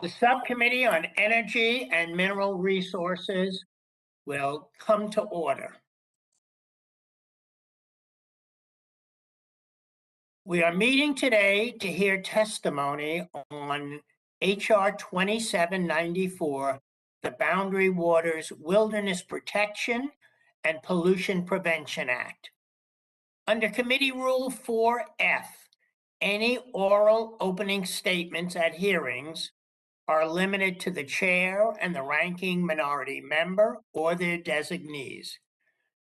The Subcommittee on Energy and Mineral Resources will come to order. We are meeting today to hear testimony on H.R. 2794, the Boundary Waters Wilderness Protection and Pollution Prevention Act. Under Committee Rule 4F, any oral opening statements at hearings are limited to the chair and the ranking minority member or their designees.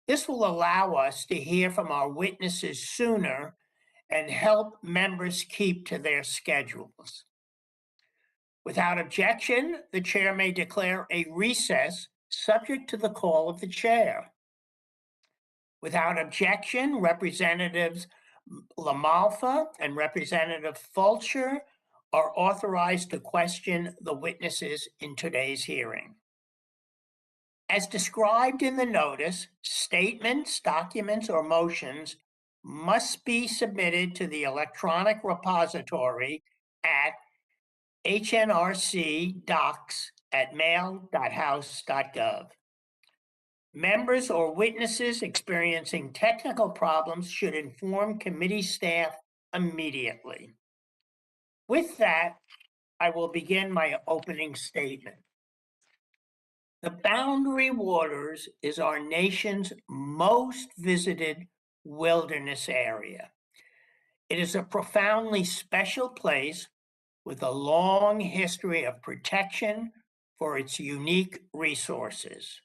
This will allow us to hear from our witnesses sooner and help members keep to their schedules. Without objection, the chair may declare a recess subject to the call of the chair. Without objection, Representatives LaMalfa and Representative Fulcher are authorized to question the witnesses in today's hearing. As described in the notice, statements, documents, or motions must be submitted to the electronic repository at hnrcdocs@mail.house.gov. Members or witnesses experiencing technical problems should inform committee staff immediately. With that, I will begin my opening statement. The Boundary Waters is our nation's most visited wilderness area. It is a profoundly special place with a long history of protection for its unique resources.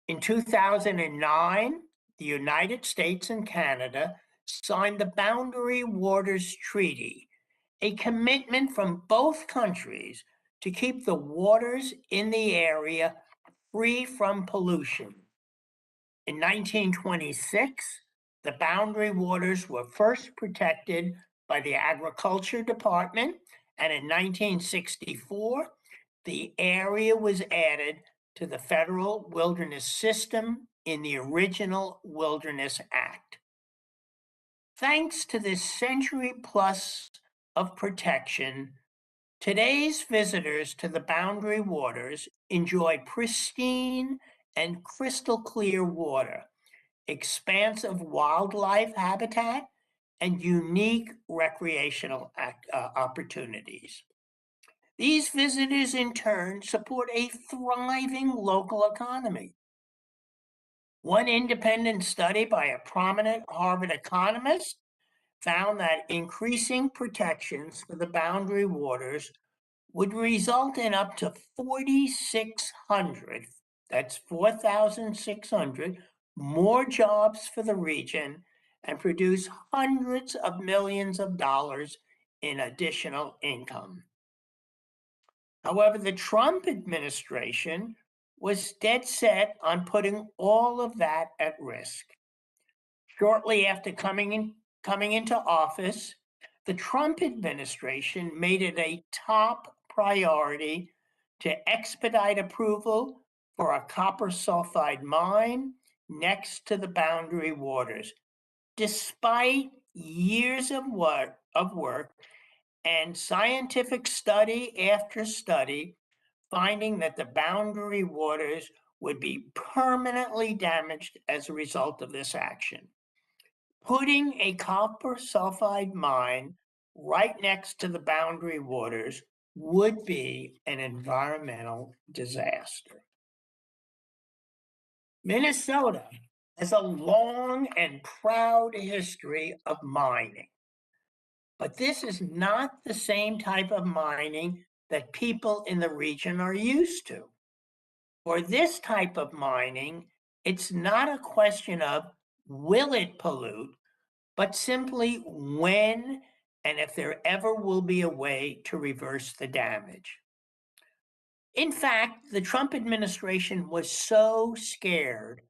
In 2009, the United States and Canada signed the Boundary Waters Treaty, a commitment from both countries to keep the waters in the area free from pollution. In 1926, the boundary waters were first protected by the Agriculture Department, and in 1964, the area was added to the Federal Wilderness System in the original Wilderness Act. Thanks to this century-plus of protection, today's visitors to the Boundary Waters enjoy pristine and crystal clear water, expansive wildlife habitat, and unique recreational opportunities. These visitors, in turn, support a thriving local economy. One independent study by a prominent Harvard economist found that increasing protections for the boundary waters would result in up to 4,600, that's 4,600, more jobs for the region and produce hundreds of millions of dollars in additional income. However, the Trump administration was dead set on putting all of that at risk. Shortly after coming into office, the Trump administration made it a top priority to expedite approval for a copper sulfide mine next to the boundary waters, despite years of work and scientific study after study finding that the boundary waters would be permanently damaged as a result of this action. Putting a copper sulfide mine right next to the boundary waters would be an environmental disaster. Minnesota has a long and proud history of mining, but this is not the same type of mining that people in the region are used to. For this type of mining, it's not a question of will it pollute, but simply when and if there ever will be a way to reverse the damage. In fact, the Trump administration was so scared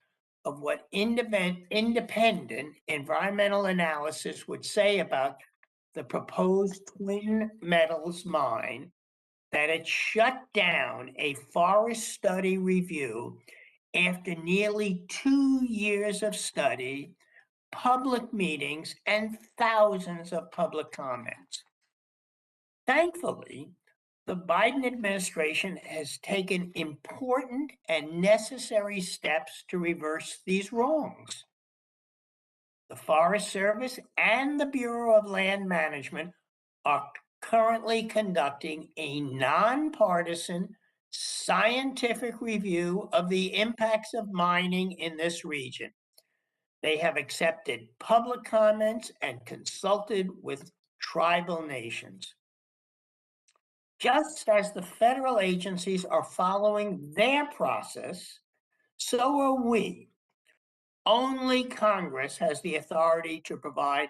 of what independent environmental analysis would say about the proposed Twin Metals mine that it shut down a forest study review after nearly 2 years of study, public meetings, and thousands of public comments. Thankfully, the Biden administration has taken important and necessary steps to reverse these wrongs. The Forest Service and the Bureau of Land Management are currently conducting a nonpartisan scientific review of the impacts of mining in this region. They have accepted public comments and consulted with tribal nations. Just as the federal agencies are following their process, so are we. Only Congress has the authority to provide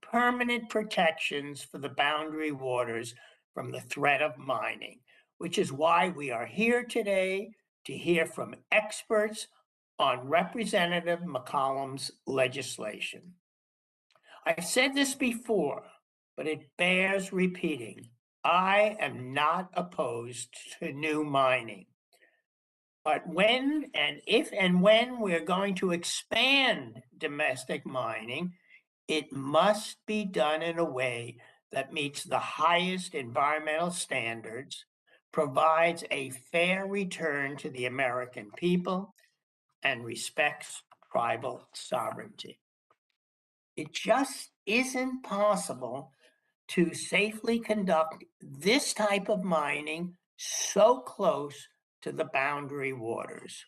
permanent protections for the boundary waters from the threat of mining, which is why we are here today to hear from experts on Representative McCollum's legislation. I've said this before, but it bears repeating. I am not opposed to new mining. But when and if and when we're going to expand domestic mining, it must be done in a way that meets the highest environmental standards, provides a fair return to the American people, and respects tribal sovereignty. It just isn't possible to safely conduct this type of mining so close to the boundary waters.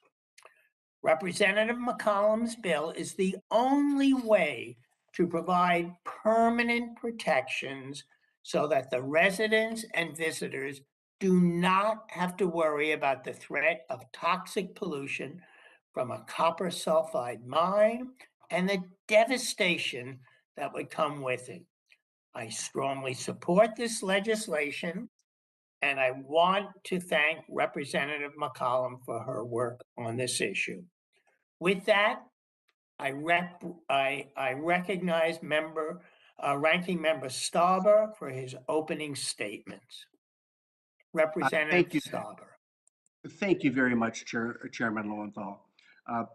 Representative McCollum's bill is the only way to provide permanent protections so that the residents and visitors do not have to worry about the threat of toxic pollution from a copper sulfide mine and the devastation that would come with it. I strongly support this legislation, and I want to thank Representative McCollum for her work on this issue. With that, I recognize Ranking Member Stauber for his opening statements. Representative Stauber. Thank you very much, Chairman Lowenthal.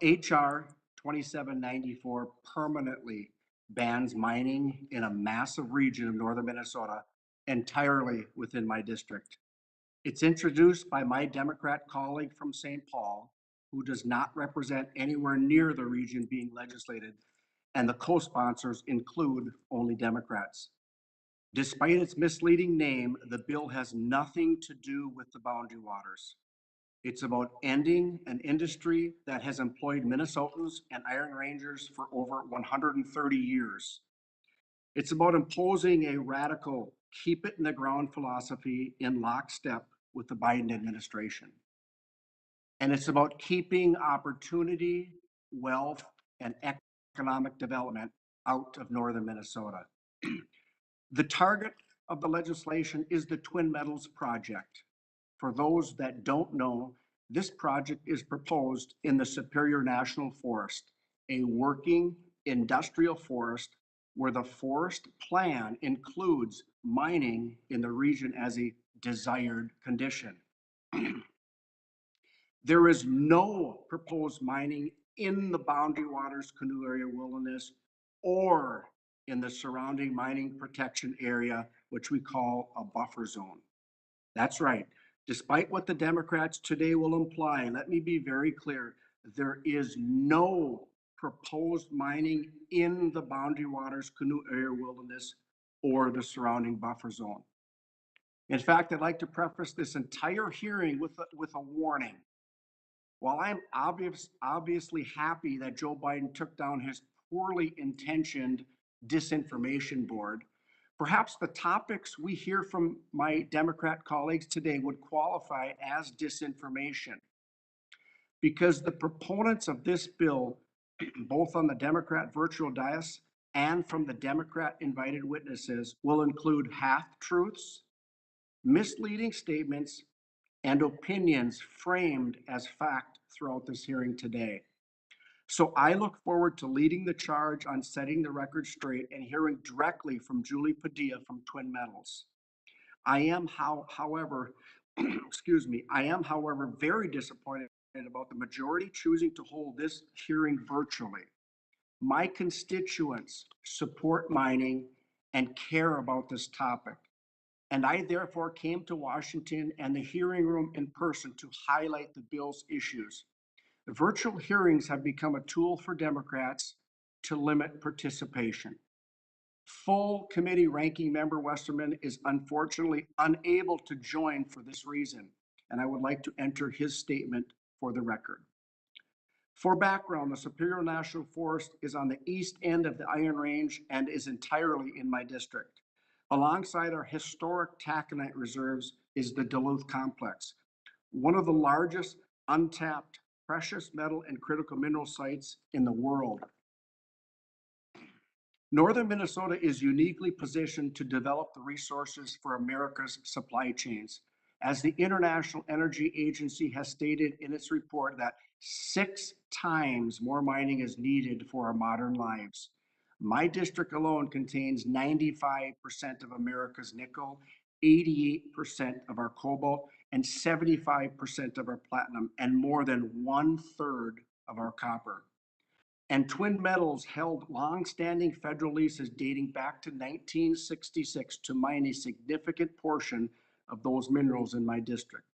HR 2794 permanently bans mining in a massive region of northern Minnesota entirely within my district. It's introduced by my Democrat colleague from St. Paul, who does not represent anywhere near the region being legislated, and the co-sponsors include only Democrats. Despite its misleading name, the bill has nothing to do with the boundary waters. It's about ending an industry that has employed Minnesotans and Iron Rangers for over 130 years. It's about imposing a radical keep it in the ground philosophy in lockstep with the Biden administration. And it's about keeping opportunity, wealth, and economic development out of northern Minnesota. The target of the legislation is the Twin Metals project. For those that don't know, this project is proposed in the Superior National Forest, a working industrial forest where the forest plan includes mining in the region as a desired condition. There is no proposed mining in the Boundary Waters Canoe Area Wilderness or in the surrounding mining protection area, which we call a buffer zone. That's right. Despite what the Democrats today will imply, let me be very clear, there is no proposed mining in the Boundary Waters Canoe Area Wilderness or the surrounding buffer zone. In fact, I'd like to preface this entire hearing with a warning. While I'm obviously happy that Joe Biden took down his poorly intentioned disinformation board, perhaps the topics we hear from my Democrat colleagues today would qualify as disinformation, because the proponents of this bill, both on the Democrat virtual dais and from the Democrat invited witnesses, will include half-truths, misleading statements, and opinions framed as fact throughout this hearing today. So I look forward to leading the charge on setting the record straight and hearing directly from Julie Padilla from Twin Metals. I am, however, very disappointed about the majority choosing to hold this hearing virtually. My constituents support mining and care about this topic, and I therefore came to Washington and the hearing room in person to highlight the bill's issues. The virtual hearings have become a tool for Democrats to limit participation. Full committee ranking member Westerman is unfortunately unable to join for this reason, and I would like to enter his statement for the record. For background, the Superior National Forest is on the east end of the Iron Range and is entirely in my district. Alongside our historic taconite reserves is the Duluth Complex, one of the largest untapped precious metal and critical mineral sites in the world. Northern Minnesota is uniquely positioned to develop the resources for America's supply chains. As the International Energy Agency has stated in its report that 6 times more mining is needed for our modern lives. My district alone contains 95% of America's nickel, 88% of our cobalt, and 75% of our platinum, and more than 1/3 of our copper. And Twin Metals held long-standing federal leases dating back to 1966 to mine a significant portion of those minerals in my district.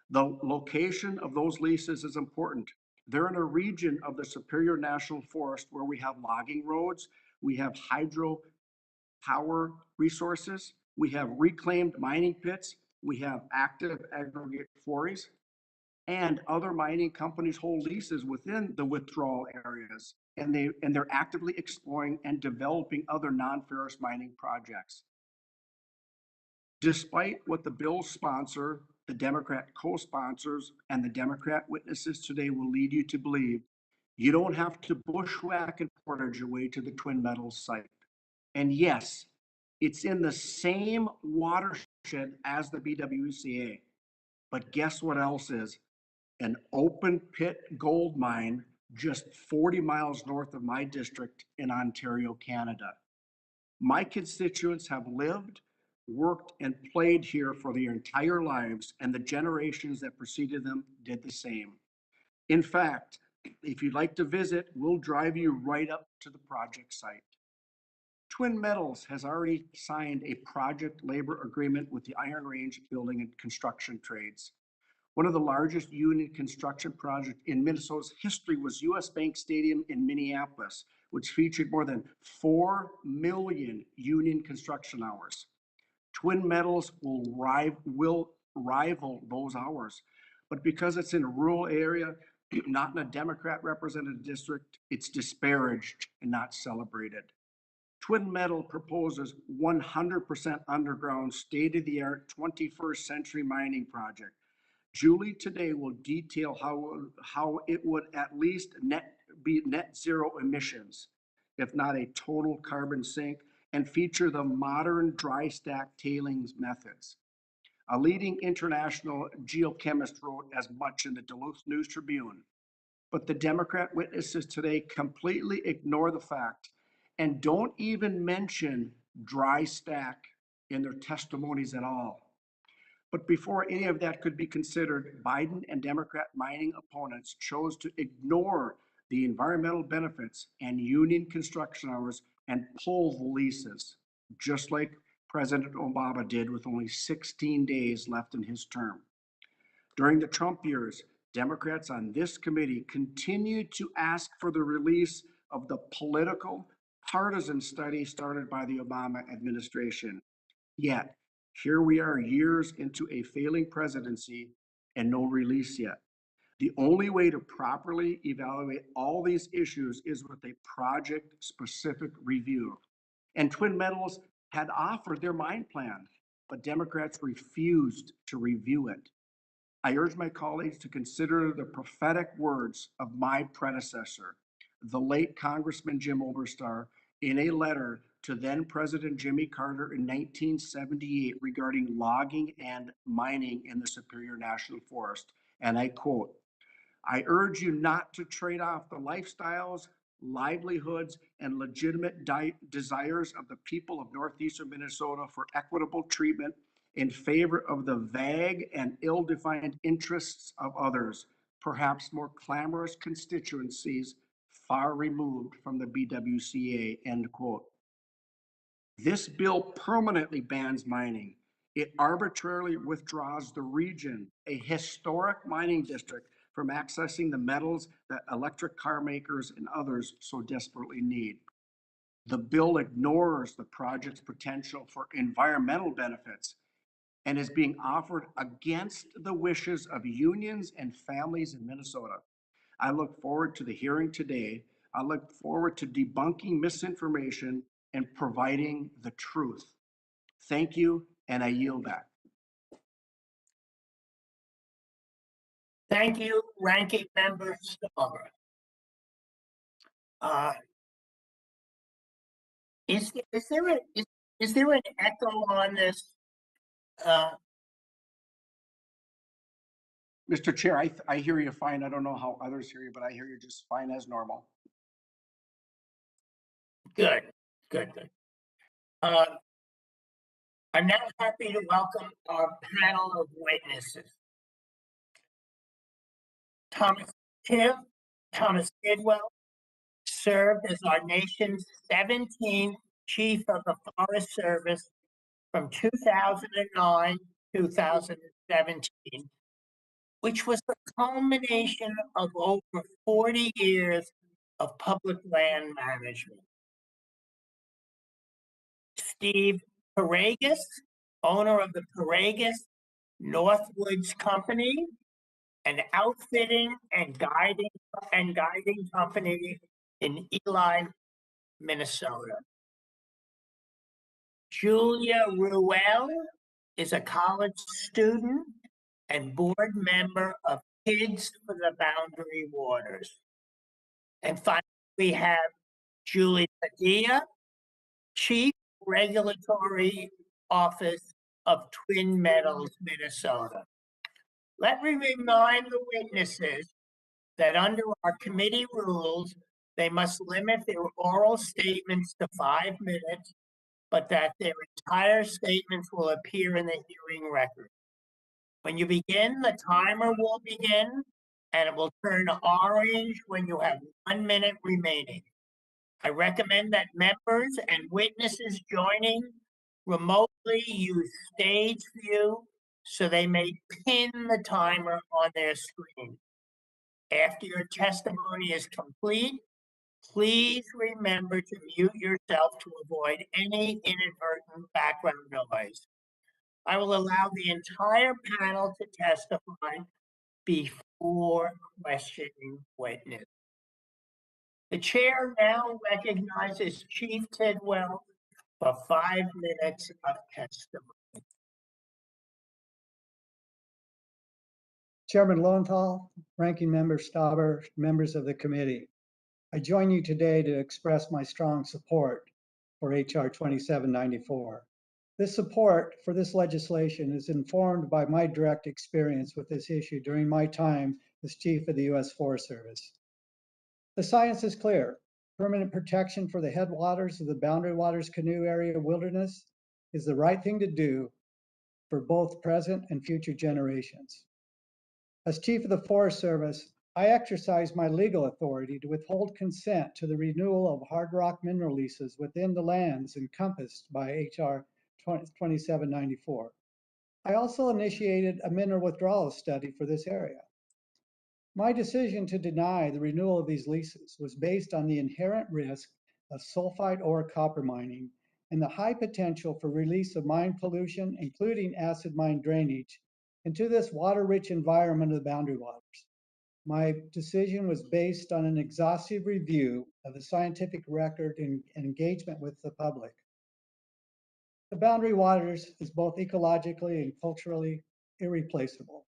The location of those leases is important. They're in a region of the Superior National Forest where we have logging roads, we have hydro power resources, we have reclaimed mining pits, we have active aggregate quarries, and other mining companies hold leases within the withdrawal areas, and they're actively exploring and developing other non-ferrous mining projects. Despite what the bill's sponsor, the Democrat co-sponsors, and the Democrat witnesses today will lead you to believe, you don't have to bushwhack and portage your way to the Twin Metals site. And yes, it's in the same watershed as the BWCA. But guess what else is? An open pit gold mine just 40 miles north of my district in Ontario, Canada. My constituents have lived, worked, and played here for their entire lives, and the generations that preceded them did the same. In fact, if you'd like to visit, we'll drive you right up to the project site. Twin Metals has already signed a project labor agreement with the Iron Range Building and Construction Trades. One of the largest union construction projects in Minnesota's history was US Bank Stadium in Minneapolis, which featured more than 4 million union construction hours. Twin Metals will rival those hours, but because it's in a rural area, not in a Democrat represented district, it's disparaged and not celebrated. Twin Metal proposes 100% underground, state-of-the-art 21st century mining project. Julie today will detail how it would at least be net zero emissions, if not a total carbon sink, and feature the modern dry stack tailings methods. A leading international geochemist wrote as much in the Duluth News Tribune. But the Democrat witnesses today completely ignore the fact and don't even mention dry stack in their testimonies at all. But before any of that could be considered, Biden and Democrat mining opponents chose to ignore the environmental benefits and union construction hours and pull the leases, just like President Obama did with only 16 days left in his term. During the Trump years, Democrats on this committee continued to ask for the release of the political, partisan study started by the Obama administration. Yet, here we are years into a failing presidency and no release yet. The only way to properly evaluate all these issues is with a project-specific review. And Twin Metals had offered their mine plan, but Democrats refused to review it. I urge my colleagues to consider the prophetic words of my predecessor, the late Congressman Jim Oberstar, in a letter to then President Jimmy Carter in 1978 regarding logging and mining in the Superior National Forest. And I quote, "I urge you not to trade off the lifestyles, livelihoods, and legitimate desires of the people of northeastern Minnesota for equitable treatment in favor of the vague and ill-defined interests of others, perhaps more clamorous constituencies far removed from the BWCA," end quote. This bill permanently bans mining, It arbitrarily withdraws the region, a historic mining district, from accessing the metals that electric car makers and others so desperately need. The bill ignores the project's potential for environmental benefits and is being offered against the wishes of unions and families in Minnesota. I look forward to the hearing today. I look forward to debunking misinformation and providing the truth. Thank you, and I yield back. Thank you, Ranking Member Stauber. Is there an echo on this? Mr. Chair, I hear you fine. I don't know how others hear you, but I hear you just fine as normal. Good. I'm now happy to welcome our panel of witnesses. Thomas Tidwell served as our nation's 17th Chief of the Forest Service from 2009 to 2017, which was the culmination of over 40 years of public land management. Steve Peragus, owner of the Peragus Northwoods Company, an outfitting and guiding company in Ely, Minnesota. Julia Ruel is a college student and board member of Kids for the Boundary Waters. And finally, we have Julie Padilla, Chief Regulatory Office of Twin Meadows, Minnesota. Let me remind the witnesses that under our committee rules, they must limit their oral statements to 5 minutes, but that their entire statements will appear in the hearing record. When you begin, the timer will begin, and it will turn orange when you have 1 minute remaining. I recommend that members and witnesses joining remotely use stage view so they may pin the timer on their screen. After your testimony is complete, please remember to mute yourself to avoid any inadvertent background noise. I will allow the entire panel to testify before questioning witness. The chair now recognizes Chief Tidwell for 5 minutes of testimony. Chairman Lowenthal, Ranking Member Stauber, members of the committee. I join you today to express my strong support for H.R. 2794. This support for this legislation is informed by my direct experience with this issue during my time as Chief of the U.S. Forest Service. The science is clear. Permanent protection for the headwaters of the Boundary Waters Canoe Area wilderness is the right thing to do for both present and future generations. As Chief of the Forest Service, I exercise my legal authority to withhold consent to the renewal of hard rock mineral leases within the lands encompassed by H.R. 2794. I also initiated a mineral withdrawal study for this area. My decision to deny the renewal of these leases was based on the inherent risk of sulfide ore copper mining and the high potential for release of mine pollution, including acid mine drainage, into this water-rich environment of the Boundary Waters. My decision was based on an exhaustive review of the scientific record and engagement with the public. The Boundary Waters is both ecologically and culturally irreplaceable.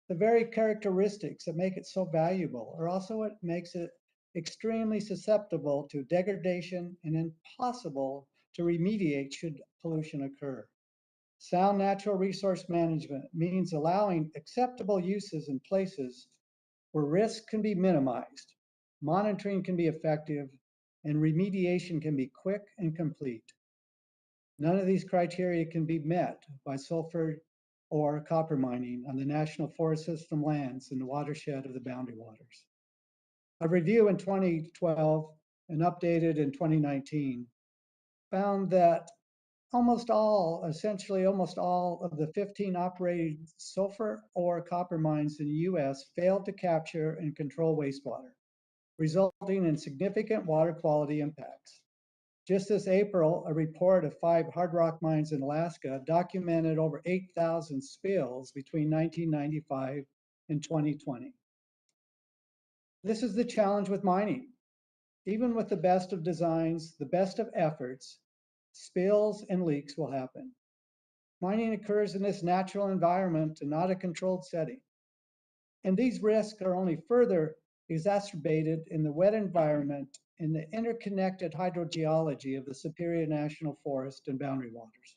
The very characteristics that make it so valuable are also what makes it extremely susceptible to degradation and impossible to remediate should pollution occur. Sound natural resource management means allowing acceptable uses in places where risk can be minimized, monitoring can be effective, and remediation can be quick and complete. None of these criteria can be met by sulfur or copper mining on the National Forest System lands in the watershed of the Boundary Waters. A review in 2012 and updated in 2019 found that essentially almost all of the 15 operated sulfur or copper mines in the US failed to capture and control wastewater, resulting in significant water quality impacts. Just this April, a report of 5 hard rock mines in Alaska documented over 8,000 spills between 1995 and 2020. This is the challenge with mining. Even with the best of designs, the best of efforts, spills and leaks will happen. Mining occurs in this natural environment and not a controlled setting. And these risks are only further exacerbated in the wet environment in the interconnected hydrogeology of the Superior National Forest and boundary waters.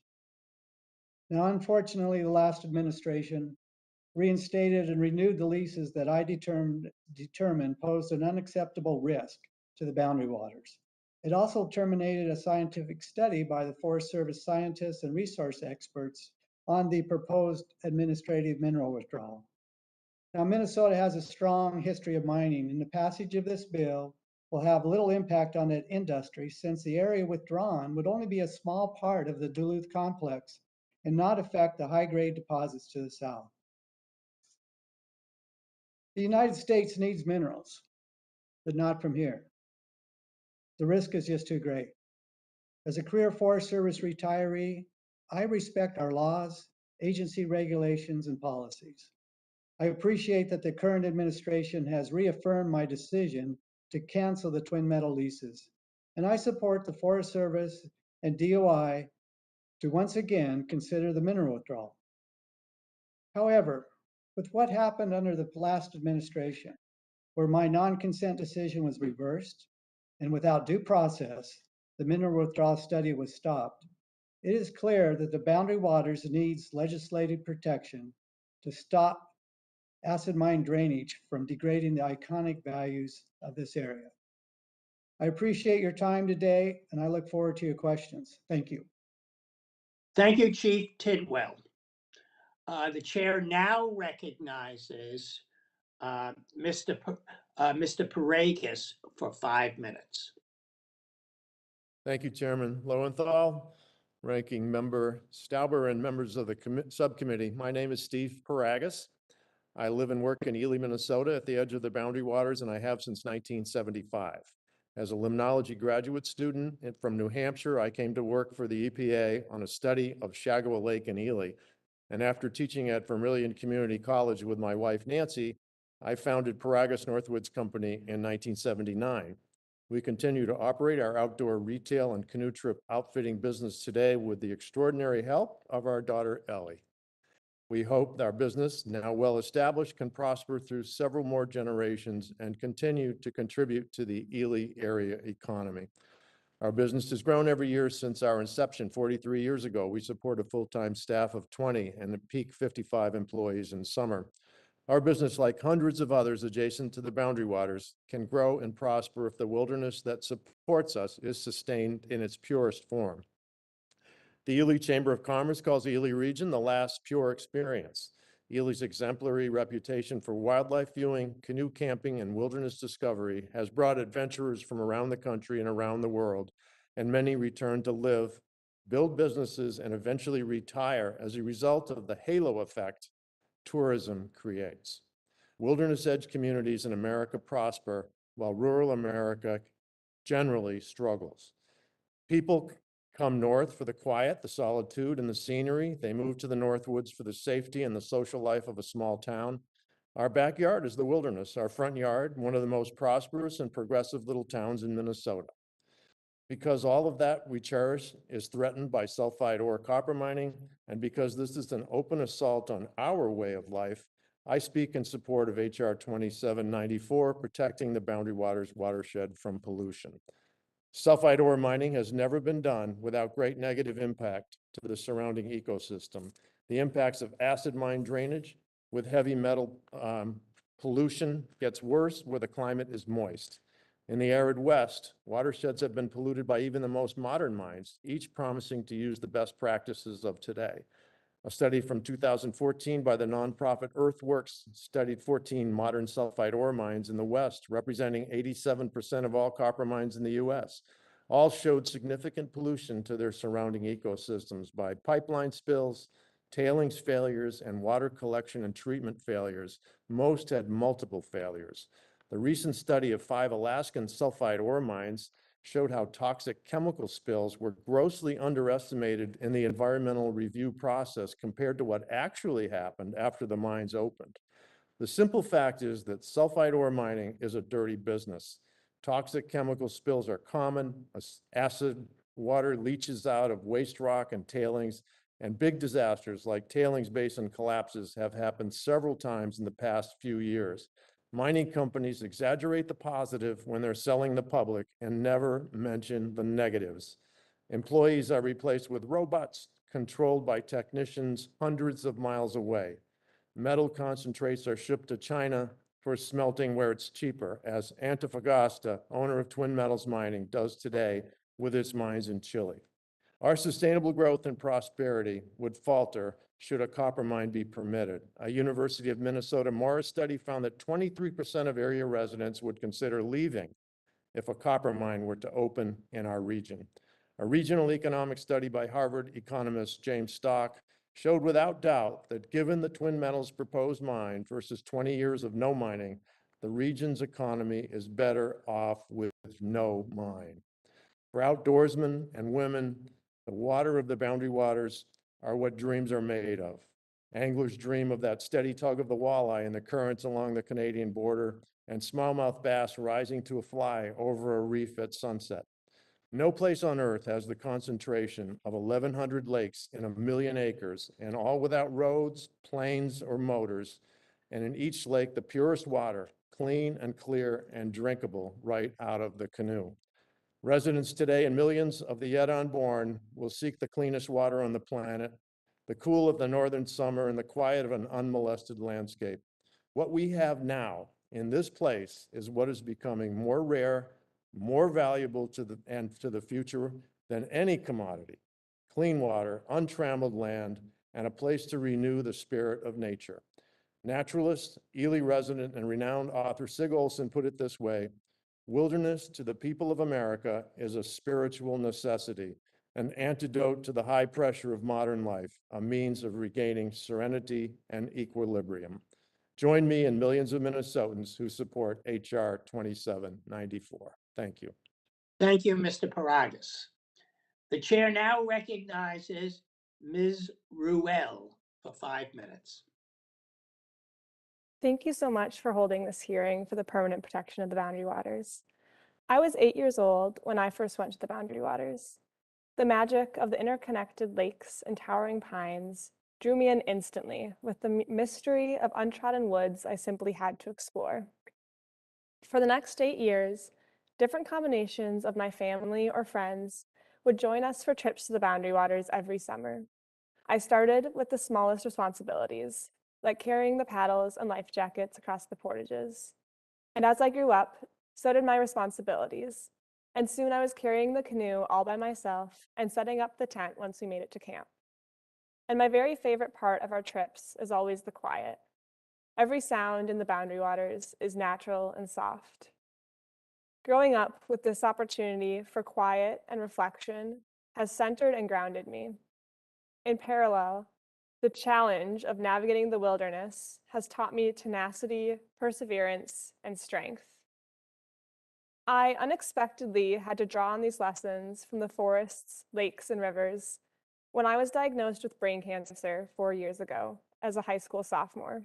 Now, unfortunately, the last administration reinstated and renewed the leases that I determined posed an unacceptable risk to the boundary waters. It also terminated a scientific study by the Forest Service scientists and resource experts on the proposed administrative mineral withdrawal. Now, Minnesota has a strong history of mining, and the passage of this bill will have little impact on that industry since the area withdrawn would only be a small part of the Duluth complex and not affect the high-grade deposits to the south. The United States needs minerals, but not from here. The risk is just too great. As a career Forest Service retiree, I respect our laws, agency regulations, and policies. I appreciate that the current administration has reaffirmed my decision to cancel the Twin Meadow leases, and I support the Forest Service and DOI to once again consider the mineral withdrawal. However, with what happened under the last administration, where my non-consent decision was reversed, and without due process, the mineral withdrawal study was stopped, it is clear that the boundary waters needs legislative protection to stop acid mine drainage from degrading the iconic values of this area. I appreciate your time today, and I look forward to your questions. Thank you. Thank you, Chief Tidwell. The chair now recognizes Mr. Peragus for 5 minutes. Thank you, Chairman Lowenthal, Ranking Member Stauber, and members of the subcommittee. My name is Steve Peragus. I live and work in Ely, Minnesota at the edge of the boundary waters, and I have since 1975. As a limnology graduate student from New Hampshire, I came to work for the EPA on a study of Shagawa Lake in Ely. And after teaching at Vermilion Community College with my wife, Nancy, I founded Peragus Northwoods Company in 1979. We continue to operate our outdoor retail and canoe trip outfitting business today with the extraordinary help of our daughter, Ellie. We hope that our business, now well established, can prosper through several more generations and continue to contribute to the Ely area economy. Our business has grown every year since our inception 43 years ago. We support a full-time staff of 20 and a peak 55 employees in summer. Our business, like hundreds of others adjacent to the boundary waters, can grow and prosper if the wilderness that supports us is sustained in its purest form. The Ely Chamber of Commerce calls the Ely region the last pure experience. Ely's exemplary reputation for wildlife viewing, canoe camping, and wilderness discovery has brought adventurers from around the country and around the world, and many return to live, build businesses, and eventually retire as a result of the halo effect tourism creates. Wilderness edge communities in America prosper, while rural America generally struggles. People come north for the quiet, the solitude, and the scenery. They move to the Northwoods for the safety and the social life of a small town. Our backyard is the wilderness, our front yard, one of the most prosperous and progressive little towns in Minnesota. Because all of that we cherish is threatened by sulfide ore copper mining, and because this is an open assault on our way of life, I speak in support of HR 2794, protecting the Boundary Waters watershed from pollution. Sulfide ore mining has never been done without great negative impact to the surrounding ecosystem. The impacts of acid mine drainage with heavy metal pollution gets worse where the climate is moist. In the arid West, watersheds have been polluted by even the most modern mines, each promising to use the best practices of today. A study from 2014 by the nonprofit Earthworks studied 14 modern sulfide ore mines in the West, representing 87% of all copper mines in the US. all showed significant pollution to their surrounding ecosystems by pipeline spills, tailings failures, and water collection and treatment failures. Most had multiple failures. The recent study of 5 Alaskan sulfide ore mines showed how toxic chemical spills were grossly underestimated in the environmental review process compared to what actually happened after the mines opened. The simple fact is that sulfide ore mining is a dirty business. Toxic chemical spills are common. Acid water leaches out of waste rock and tailings, and big disasters like tailings basin collapses have happened several times in the past few years. Mining companies exaggerate the positive when they're selling the public and never mention the negatives. Employees are replaced with robots controlled by technicians hundreds of miles away. Metal concentrates are shipped to China for smelting where it's cheaper, as Antofagasta, owner of Twin Metals Mining, does today with its mines in Chile. Our sustainable growth and prosperity would falter should a copper mine be permitted. A University of Minnesota Morris study found that 23% of area residents would consider leaving if a copper mine were to open in our region. A regional economic study by Harvard economist James Stock showed without doubt that given the Twin Metals proposed mine versus 20 years of no mining, the region's economy is better off with no mine. For outdoorsmen and women, the water of the Boundary Waters are what dreams are made of. Anglers dream of that steady tug of the walleye in the currents along the Canadian border and smallmouth bass rising to a fly over a reef at sunset. No place on earth has the concentration of 1,100 lakes in 1 million acres, and all without roads, planes, or motors, and in each lake the purest water, clean and clear and drinkable right out of the canoe. Residents today and millions of the yet unborn will seek the cleanest water on the planet, the cool of the northern summer, and the quiet of an unmolested landscape. What we have now in this place is what is becoming more rare, more valuable to the future than any commodity: clean water, untrammeled land, and a place to renew the spirit of nature. Naturalist, Ely resident, and renowned author Sig Olson put it this way: wilderness to the people of America is a spiritual necessity, an antidote to the high pressure of modern life, a means of regaining serenity and equilibrium. Join me and millions of Minnesotans who support HR 2794. Thank you. Thank you, Mr. Peragus. The chair now recognizes Ms. Ruel for 5 minutes. Thank you so much for holding this hearing for the permanent protection of the Boundary Waters. I was 8 years old when I first went to the Boundary Waters. The magic of the interconnected lakes and towering pines drew me in instantly with the mystery of untrodden woods I simply had to explore. For the next 8 years, different combinations of my family or friends would join us for trips to the Boundary Waters every summer. I started with the smallest responsibilities, like carrying the paddles and life jackets across the portages. And as I grew up, so did my responsibilities. And soon I was carrying the canoe all by myself and setting up the tent once we made it to camp. And my very favorite part of our trips is always the quiet. Every sound in the Boundary Waters is natural and soft. Growing up with this opportunity for quiet and reflection has centered and grounded me. In parallel, the challenge of navigating the wilderness has taught me tenacity, perseverance, and strength. I unexpectedly had to draw on these lessons from the forests, lakes, and rivers when I was diagnosed with brain cancer 4 years ago as a high school sophomore.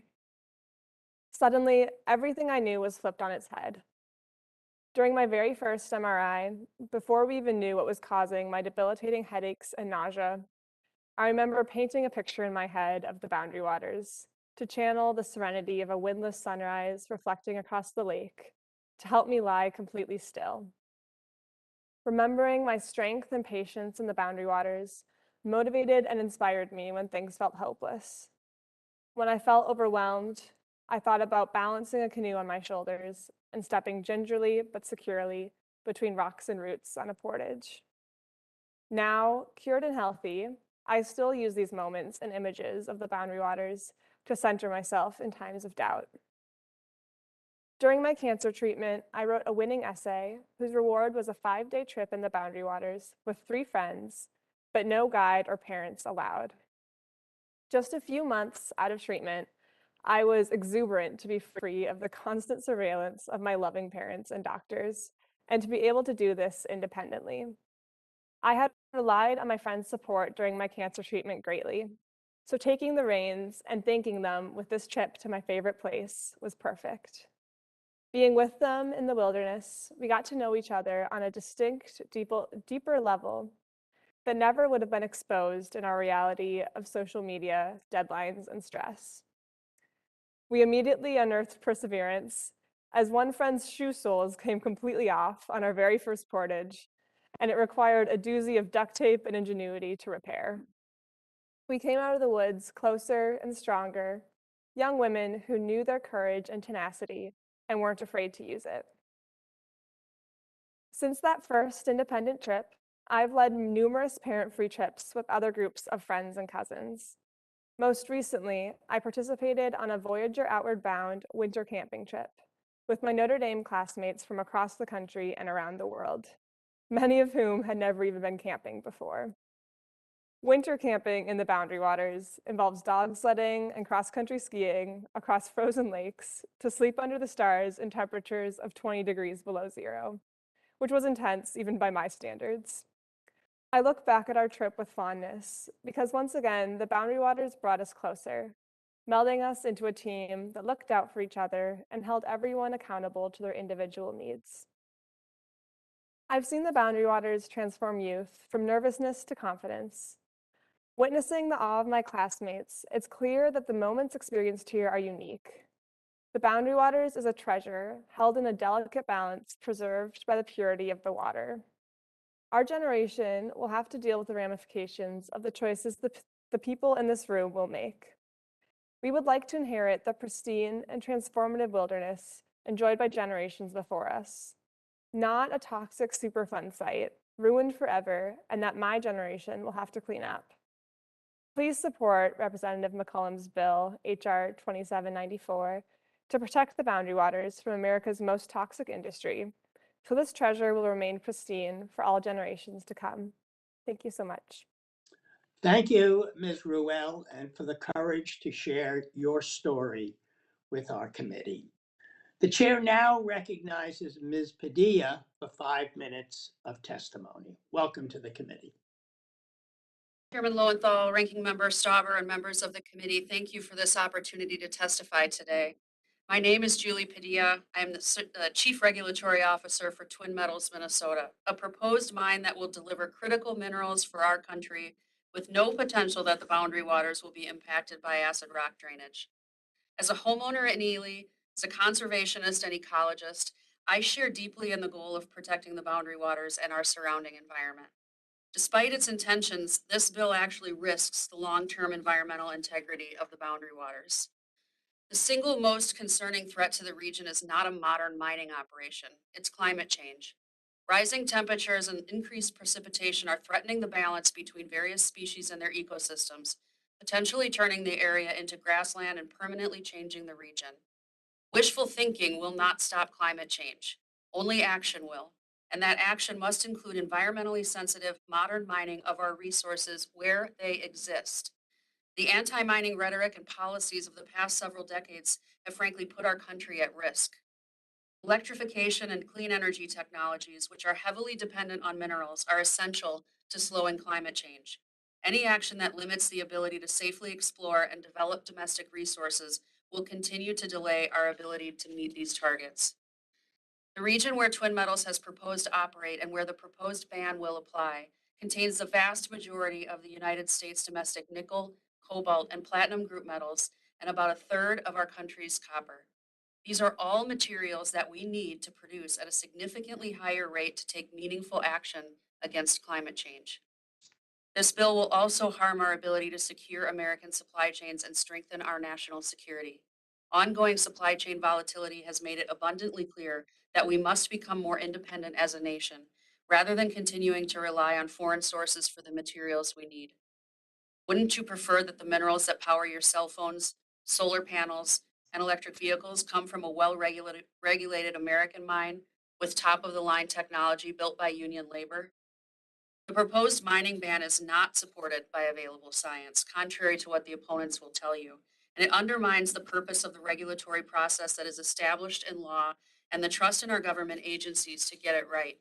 Suddenly, everything I knew was flipped on its head. During my very first MRI, before we even knew what was causing my debilitating headaches and nausea, I remember painting a picture in my head of the Boundary Waters to channel the serenity of a windless sunrise reflecting across the lake to help me lie completely still. Remembering my strength and patience in the Boundary Waters motivated and inspired me when things felt hopeless. When I felt overwhelmed, I thought about balancing a canoe on my shoulders and stepping gingerly but securely between rocks and roots on a portage. Now, cured and healthy, I still use these moments and images of the Boundary Waters to center myself in times of doubt. During my cancer treatment, I wrote a winning essay whose reward was a 5-day trip in the Boundary Waters with 3 friends, but no guide or parents allowed. Just a few months out of treatment, I was exuberant to be free of the constant surveillance of my loving parents and doctors, and to be able to do this independently. I had relied on my friends' support during my cancer treatment greatly, so taking the reins and thanking them with this trip to my favorite place was perfect. Being with them in the wilderness, we got to know each other on a distinct, deeper level that never would have been exposed in our reality of social media, deadlines, and stress. We immediately unearthed perseverance, as one friend's shoe soles came completely off on our very first portage, and it required a doozy of duct tape and ingenuity to repair. We came out of the woods closer and stronger, young women who knew their courage and tenacity and weren't afraid to use it. Since that first independent trip, I've led numerous parent-free trips with other groups of friends and cousins. Most recently, I participated on a Voyager Outward Bound winter camping trip with my Notre Dame classmates from across the country and around the world, many of whom had never even been camping before. Winter camping in the Boundary Waters involves dog sledding and cross-country skiing across frozen lakes to sleep under the stars in temperatures of 20 degrees below zero, which was intense even by my standards. I look back at our trip with fondness because once again, the Boundary Waters brought us closer, melding us into a team that looked out for each other and held everyone accountable to their individual needs. I've seen the Boundary Waters transform youth from nervousness to confidence. Witnessing the awe of my classmates, it's clear that the moments experienced here are unique. The Boundary Waters is a treasure held in a delicate balance preserved by the purity of the water. Our generation will have to deal with the ramifications of the choices the people in this room will make. We would like to inherit the pristine and transformative wilderness enjoyed by generations before us, not a toxic Superfund site, ruined forever, and that my generation will have to clean up. Please support Representative McCollum's bill, HR 2794, to protect the Boundary Waters from America's most toxic industry, so this treasure will remain pristine for all generations to come. Thank you so much. Thank you, Ms. Ruel, and for the courage to share your story with our committee. The chair now recognizes Ms. Padilla for 5 minutes of testimony. Welcome to the committee. Chairman Lowenthal, Ranking Member Stauber, and members of the committee, thank you for this opportunity to testify today. My name is Julie Padilla. I am the Chief Regulatory Officer for Twin Metals, Minnesota, a proposed mine that will deliver critical minerals for our country with no potential that the Boundary Waters will be impacted by acid rock drainage. As a homeowner in Ely, as a conservationist and ecologist, I share deeply in the goal of protecting the Boundary Waters and our surrounding environment. Despite its intentions, this bill actually risks the long-term environmental integrity of the Boundary Waters. The single most concerning threat to the region is not a modern mining operation, it's climate change. Rising temperatures and increased precipitation are threatening the balance between various species and their ecosystems, potentially turning the area into grassland and permanently changing the region. Wishful thinking will not stop climate change. Only action will. And that action must include environmentally sensitive, modern mining of our resources where they exist. The anti-mining rhetoric and policies of the past several decades have frankly put our country at risk. Electrification and clean energy technologies, which are heavily dependent on minerals, are essential to slowing climate change. Any action that limits the ability to safely explore and develop domestic resources will continue to delay our ability to meet these targets. The region where Twin Metals has proposed to operate and where the proposed ban will apply contains the vast majority of the United States domestic nickel, cobalt, and platinum group metals, and about a third of our country's copper. These are all materials that we need to produce at a significantly higher rate to take meaningful action against climate change. This bill will also harm our ability to secure American supply chains and strengthen our national security. Ongoing supply chain volatility has made it abundantly clear that we must become more independent as a nation, rather than continuing to rely on foreign sources for the materials we need. Wouldn't you prefer that the minerals that power your cell phones, solar panels, and electric vehicles come from a well-regulated American mine with top-of-the-line technology built by union labor? The proposed mining ban is not supported by available science, contrary to what the opponents will tell you, and it undermines the purpose of the regulatory process that is established in law and the trust in our government agencies to get it right.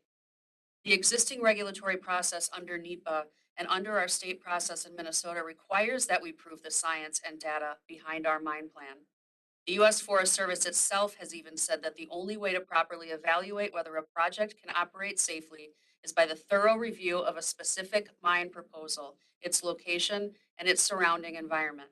The existing regulatory process under NEPA and under our state process in Minnesota requires that we prove the science and data behind our mine plan. The U.S. Forest Service itself has even said that the only way to properly evaluate whether a project can operate safely is by the thorough review of a specific mine proposal, its location, and its surrounding environment.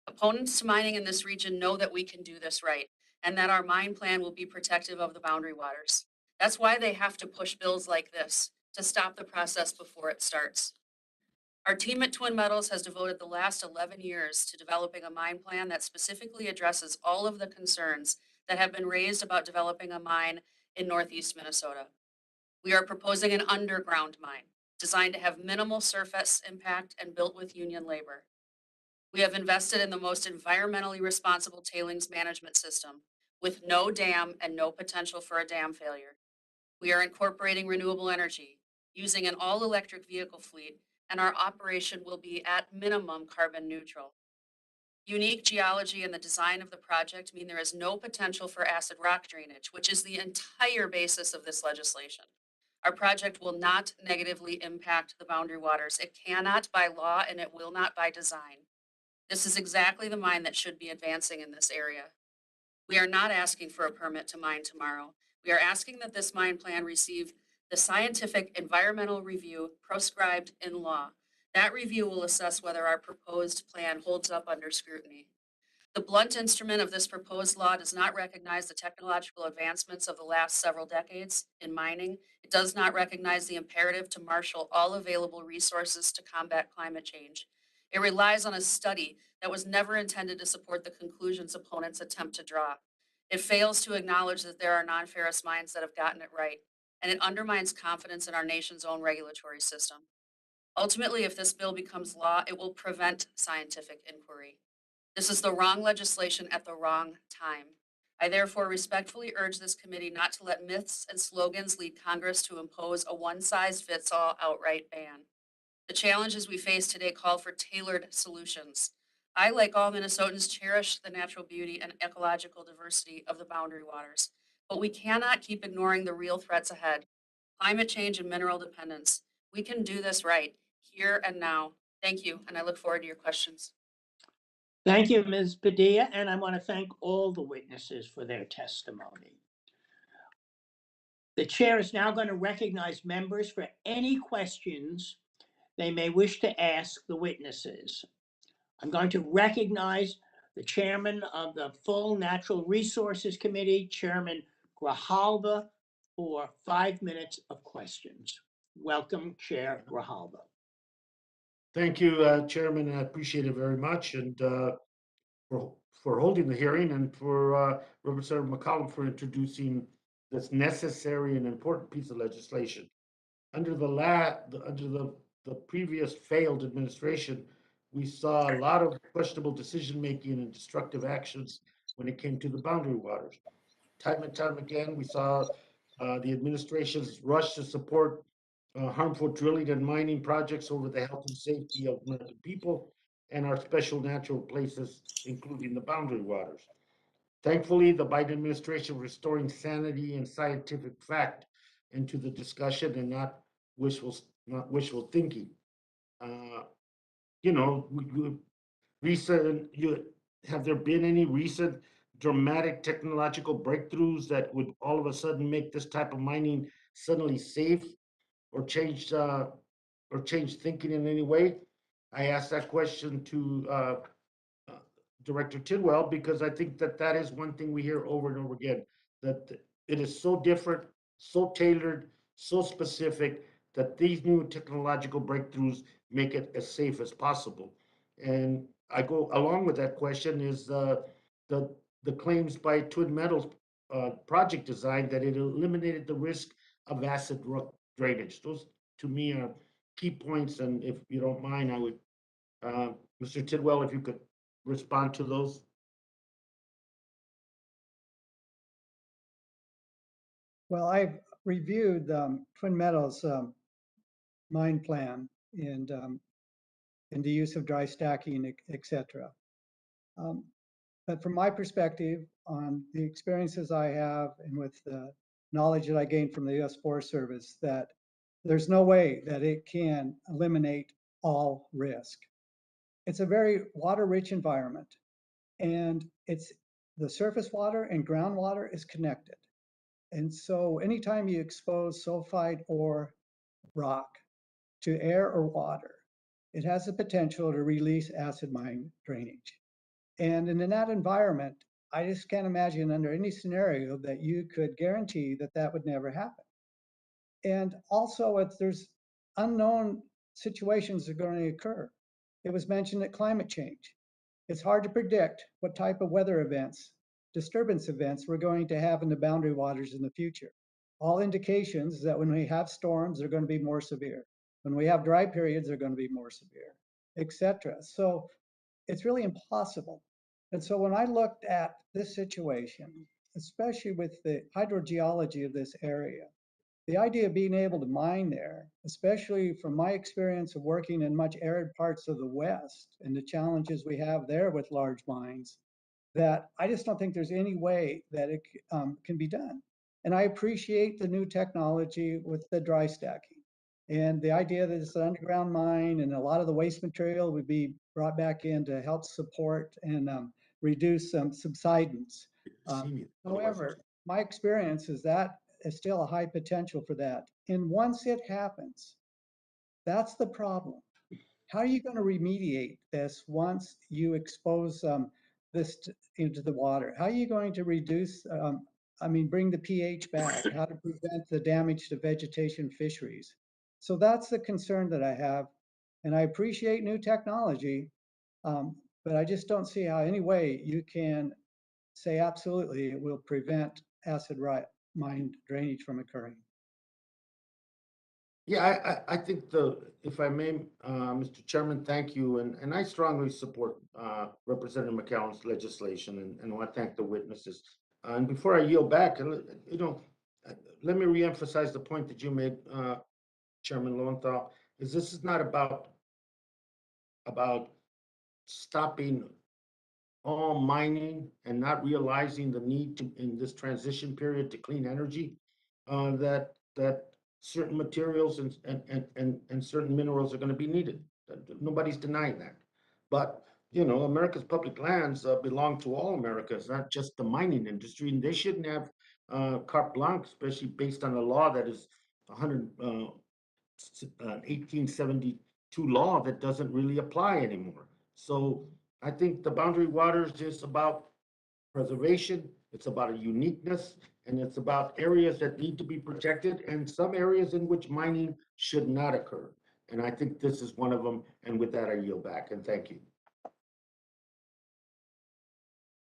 Opponents to mining in this region know that we can do this right, and that our mine plan will be protective of the boundary waters. That's why they have to push bills like this to stop the process before it starts. Our team at Twin Metals has devoted the last 11 years to developing a mine plan that specifically addresses all of the concerns that have been raised about developing a mine in northeast Minnesota. We are proposing an underground mine designed to have minimal surface impact and built with union labor. We have invested in the most environmentally responsible tailings management system with no dam and no potential for a dam failure. We are incorporating renewable energy, using an all-electric vehicle fleet, and our operation will be at minimum carbon neutral. Unique geology and the design of the project mean there is no potential for acid rock drainage, which is the entire basis of this legislation. Our project will not negatively impact the boundary waters. It cannot by law and it will not by design. This is exactly the mine that should be advancing in this area. We are not asking for a permit to mine tomorrow. We are asking that this mine plan receive the scientific environmental review prescribed in law. That review will assess whether our proposed plan holds up under scrutiny. The blunt instrument of this proposed law does not recognize the technological advancements of the last several decades in mining. It does not recognize the imperative to marshal all available resources to combat climate change. It relies on a study that was never intended to support the conclusions opponents attempt to draw. It fails to acknowledge that there are non-ferrous mines that have gotten it right, and it undermines confidence in our nation's own regulatory system. Ultimately, if this bill becomes law, it will prevent scientific inquiry. This is the wrong legislation at the wrong time. I therefore respectfully urge this committee not to let myths and slogans lead Congress to impose a one-size-fits-all outright ban. The challenges we face today call for tailored solutions. I, like all Minnesotans, cherish the natural beauty and ecological diversity of the boundary waters, but we cannot keep ignoring the real threats ahead: climate change and mineral dependence. We can do this right, here and now. Thank you, and I look forward to your questions. Thank you, Ms. Padilla, and I want to thank all the witnesses for their testimony. The chair is now going to recognize members for any questions they may wish to ask the witnesses. I'm going to recognize the chairman of the Full Natural Resources Committee, Chairman Grijalva, for 5 minutes of questions. Welcome, Chair Grijalva. Thank you, Chairman. I appreciate it very much, and for holding the hearing, and for Representative McCollum for introducing this necessary and important piece of legislation. Under the previous failed administration, we saw a lot of questionable decision-making and destructive actions when it came to the boundary waters. Time and time again, we saw the administration's rush to support harmful drilling and mining projects over the health and safety of American people and our special natural places, including the boundary waters. Thankfully, the Biden administration restoring sanity and scientific fact into the discussion and not wishful thinking. Have there been any recent dramatic technological breakthroughs that would all of a sudden make this type of mining suddenly safe, or change thinking in any way? I asked that question to Director Tidwell because I think that is one thing we hear over and over again, that it is so different, so tailored, so specific, that these new technological breakthroughs make it as safe as possible. And I go along with that question is the claims by Twin Metals project design that it eliminated the risk of acid rock drainage. Those to me are key points, and if you don't mind, I would, Mr. Tidwell, if you could respond to those. Well, I've reviewed Twin Meadows mine plan and the use of dry stacking, et cetera. But from my perspective, on the experiences I have and with the knowledge that I gained from the U.S. Forest Service, that there's no way that it can eliminate all risk. It's a very water-rich environment, and it's the surface water and groundwater is connected. And so anytime you expose sulfide or rock to air or water, it has the potential to release acid mine drainage. And in that environment, I just can't imagine under any scenario that you could guarantee that that would never happen. And also, there's unknown situations that are going to occur. It was mentioned that climate change. It's hard to predict what type of weather events, disturbance events we're going to have in the boundary waters in the future. All indications that when we have storms, they're going to be more severe. When we have dry periods, they're going to be more severe, etc. So it's really impossible. And so when I looked at this situation, especially with the hydrogeology of this area, the idea of being able to mine there, especially from my experience of working in much arid parts of the West and the challenges we have there with large mines, that I just don't think there's any way that it can be done. And I appreciate the new technology with the dry stacking and the idea that it's an underground mine and a lot of the waste material would be brought back in to help support and reduce subsidence. However, my experience is that is still a high potential for that. And once it happens, that's the problem. How are you going to remediate this once you expose this into the water? How are you going to reduce, bring the pH back? How to prevent the damage to vegetation fisheries? So that's the concern that I have. And I appreciate new technology, but I just don't see how any way you can say absolutely it will prevent acid mine drainage from occurring. Yeah, I think if I may, Mr. Chairman, thank you. And I strongly support Representative McCollum's legislation and want to thank the witnesses. And before I yield back, let me reemphasize the point that you made, Chairman Lowenthal, is this is not about stopping all mining and not realizing the need to, in this transition period, to clean energy, that certain materials and certain minerals are going to be needed. Nobody's denying that. But America's public lands belong to all Americans, not just the mining industry, and they shouldn't have carte blanche, especially based on a law that is 1872 law that doesn't really apply anymore. So I think the boundary waters is about preservation, it's about a uniqueness, and it's about areas that need to be protected and some areas in which mining should not occur. And I think this is one of them. And with that, I yield back and thank you.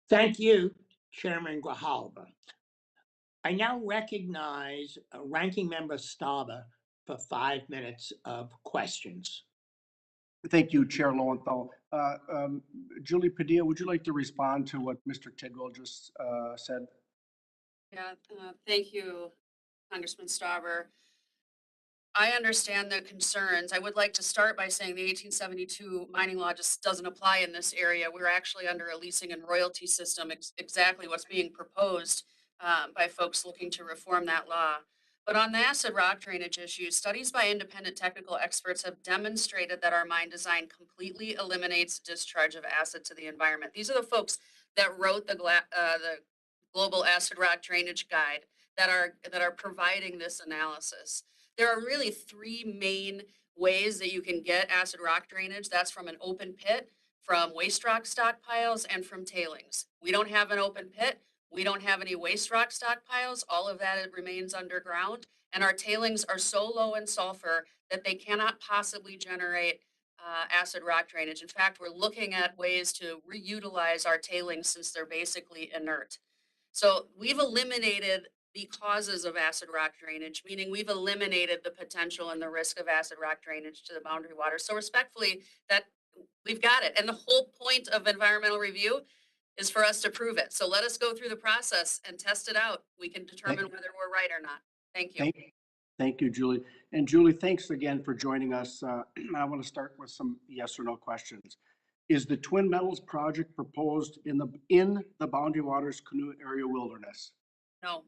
Thank you, Chairman Grijalva. I now recognize Ranking Member Stauber for 5 minutes of questions. Thank you, Chair Lowenthal. Julie Padilla, would you like to respond to what Mr. Tidwell just said? Yeah, thank you, Congressman Stauber. I understand the concerns. I would like to start by saying the 1872 mining law just doesn't apply in this area. We're actually under a leasing and royalty system, exactly what's being proposed by folks looking to reform that law. But on the acid rock drainage issue, studies by independent technical experts have demonstrated that our mine design completely eliminates discharge of acid to the environment. These are the folks that wrote the Global Acid Rock Drainage Guide that are providing this analysis. There are really 3 main ways that you can get acid rock drainage. That's from an open pit, from waste rock stockpiles, and from tailings. We don't have an open pit. We don't have any waste rock stockpiles. All of that remains underground. And our tailings are so low in sulfur that they cannot possibly generate acid rock drainage. In fact, we're looking at ways to reutilize our tailings since they're basically inert. So we've eliminated the causes of acid rock drainage, meaning we've eliminated the potential and the risk of acid rock drainage to the boundary water. So respectfully, that we've got it. And the whole point of environmental review is for us to prove it. So let us go through the process and test it out. We can determine whether we're right or not. Thank you. Thank you, Julie. And Julie, thanks again for joining us. I want to start with some yes or no questions. Is the Twin Metals project proposed in the Boundary Waters Canoe Area Wilderness? No,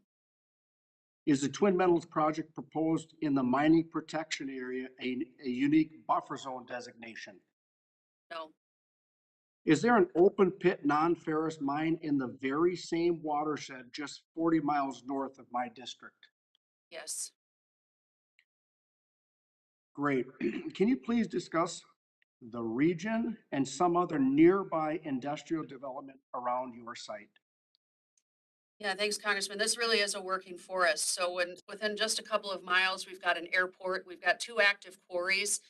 Is the Twin Metals project proposed in the mining protection area, a unique buffer zone designation? no, Is there an open pit non-ferrous mine in the very same watershed just 40 miles north of my district? yes. Great. Can you please discuss the region and some other nearby industrial development around your site? Yeah, thanks, Congressman. This really is a working forest. So within just a couple of miles, we've got an airport. We've got 2 active quarries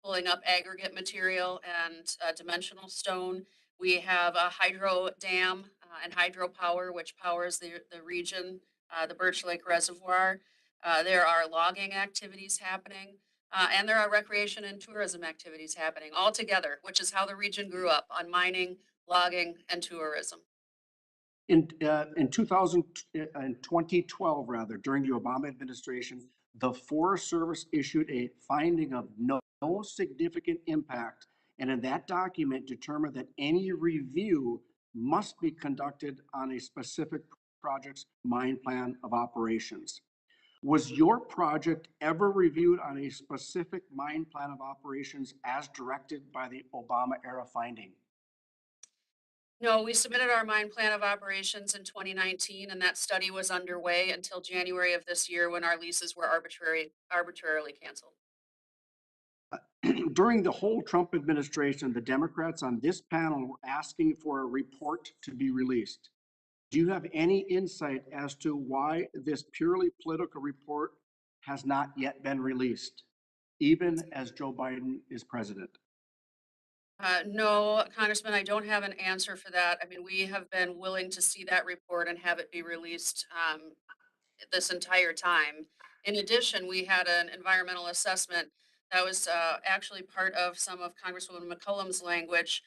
pulling up aggregate material and dimensional stone. We have a hydro dam and hydropower, which powers the region, the Birch Lake Reservoir. There are logging activities happening, and there are recreation and tourism activities happening all together, which is how the region grew up, on mining, logging, and tourism. In 2012, rather, during the Obama administration, the Forest Service issued a finding of no significant impact, and in that document determined that any review must be conducted on a specific project's mine plan of operations. Was your project ever reviewed on a specific mine plan of operations as directed by the Obama era finding? No, we submitted our mine plan of operations in 2019, and that study was underway until January of this year when our leases were arbitrarily canceled. During the whole Trump administration, the Democrats on this panel were asking for a report to be released. Do you have any insight as to why this purely political report has not yet been released, even as Joe Biden is president? No, Congressman, I don't have an answer for that. I mean, we have been willing to see that report and have it be released this entire time. In addition, we had an environmental assessment that was actually part of some of Congresswoman McCollum's language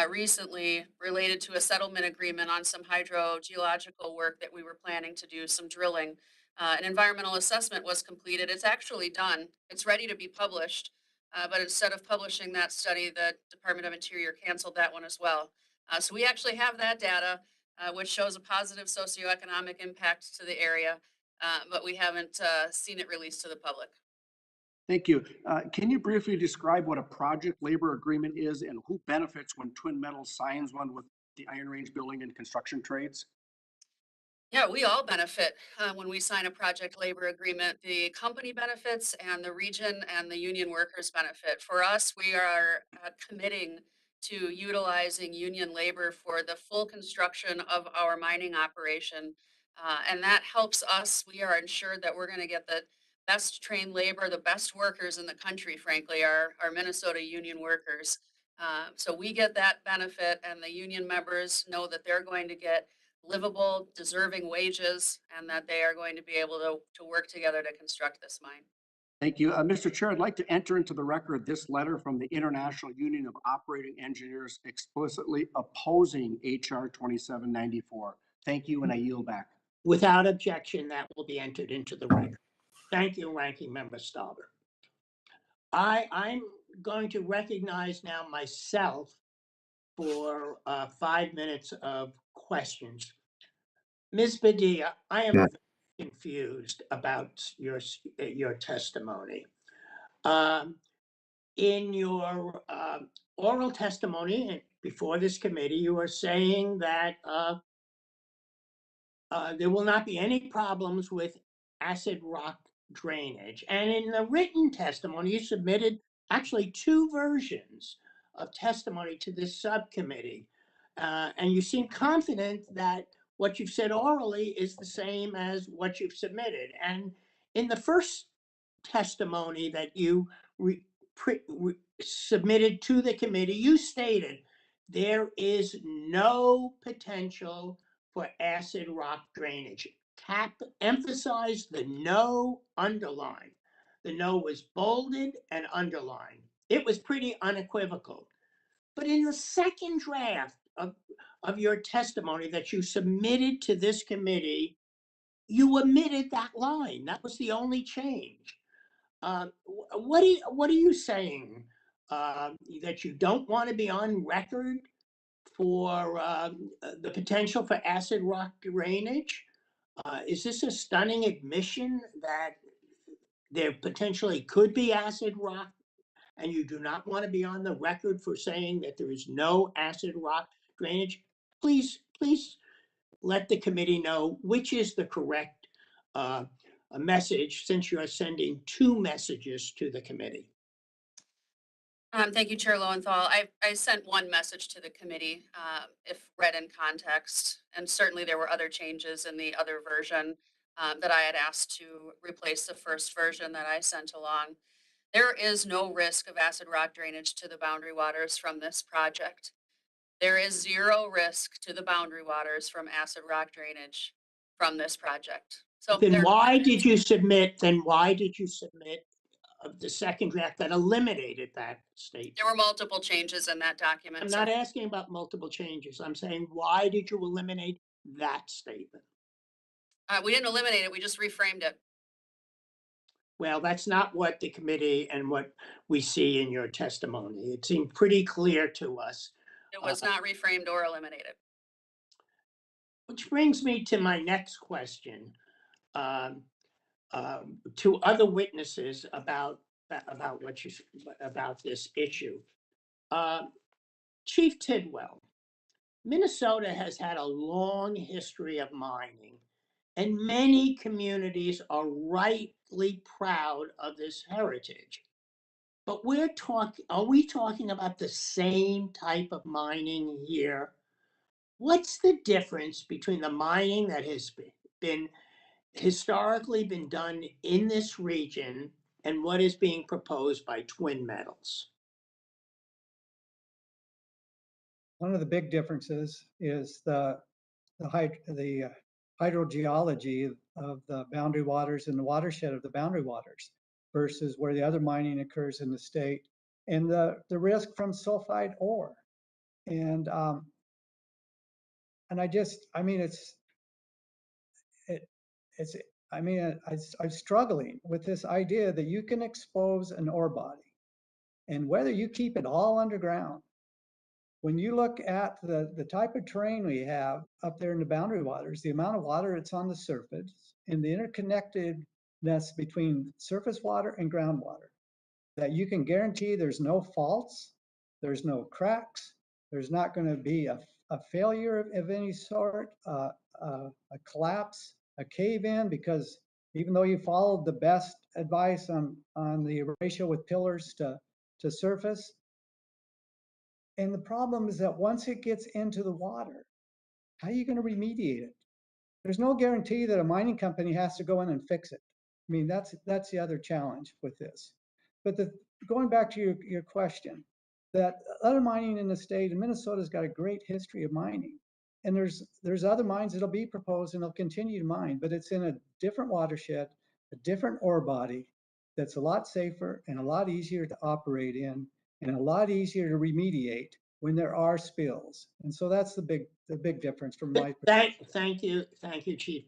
recently related to a settlement agreement on some hydrogeological work that we were planning to do, some drilling. An environmental assessment was completed. It's actually done. It's ready to be published. But instead of publishing that study, the Department of Interior canceled that one as well. So we actually have that data, which shows a positive socioeconomic impact to the area, but we haven't seen it released to the public. Thank you. Can you briefly describe what a project labor agreement is and who benefits when Twin Metals signs one with the Iron Range Building and Construction Trades? Yeah, we all benefit when we sign a project labor agreement. The company benefits and the region and the union workers benefit. For us, we are committing to utilizing union labor for the full construction of our mining operation. And that helps us. We are ensured that we're going to get the best trained labor, the best workers in the country, frankly, our Minnesota union workers. So we get that benefit, and the union members know that they're going to get livable, deserving wages, and that they are going to be able to work together to construct this mine. Thank you. Mr. Chair, I'd like to enter into the record this letter from the International Union of Operating Engineers explicitly opposing HR 2794. Thank you, and I yield back. Without objection, that will be entered into the record. Thank you, Ranking Member Stauber. I'm going to recognize now myself for 5 minutes of questions. Ms. Padilla, I am very confused about your testimony. In your oral testimony before this committee, you are saying that there will not be any problems with acid rock drainage. And in the written testimony, you submitted actually 2 versions of testimony to this subcommittee. And you seem confident that what you've said orally is the same as what you've submitted. And in the first testimony that you submitted to the committee, you stated there is no potential for acid rock drainage. Emphasize the no, underline. The no was bolded and underlined. It was pretty unequivocal. But in the second draft of your testimony that you submitted to this committee, you omitted that line. That was the only change. What are you saying? That you don't want to be on record for the potential for acid rock drainage? Is this a stunning admission that there potentially could be acid rock, and you do not want to be on the record for saying that there is no acid rock drainage? Please let the committee know which is the correct message, since you are sending two messages to the committee. Thank you, Chair Lowenthal. I sent one message to the committee, if read in context, and certainly there were other changes in the other version that I had asked to replace the first version that I sent along. There is no risk of acid rock drainage to the boundary waters from this project. There is zero risk to the boundary waters from acid rock drainage from this project. So Then why did you submit the second draft that eliminated that statement? There were multiple changes in that document. I'm not asking about multiple changes. I'm saying, why did you eliminate that statement? We didn't eliminate it, we just reframed it. Well, that's not what the committee and what we see in your testimony. It seemed pretty clear to us. It was not reframed or eliminated. Which brings me to my next question. To other witnesses about this issue. Chief Tidwell, Minnesota has had a long history of mining, and many communities are rightly proud of this heritage. But are we talking about the same type of mining here? What's the difference between the mining that has historically been done in this region and what is being proposed by Twin Metals? One of the big differences is the hydrogeology of the boundary waters and the watershed of the boundary waters versus where the other mining occurs in the state, and the risk from sulfide ore. And I'm struggling with this idea that you can expose an ore body, and whether you keep it all underground. When you look at the type of terrain we have up there in the boundary waters, the amount of water that's on the surface, and the interconnectedness between surface water and groundwater, that you can guarantee there's no faults, there's no cracks, there's not going to be a failure of any sort, a collapse, a cave-in, because even though you followed the best advice on the ratio with pillars to surface. And the problem is that once it gets into the water, how are you going to remediate it? There's no guarantee that a mining company has to go in and fix it. I mean, that's the other challenge with this. But going back to your question, that other mining in the state, and Minnesota's got a great history of mining. And there's other mines that'll be proposed and they'll continue to mine, but it's in a different watershed, a different ore body that's a lot safer and a lot easier to operate in, and a lot easier to remediate when there are spills. And so that's the big difference from my perspective. Thank you, Chief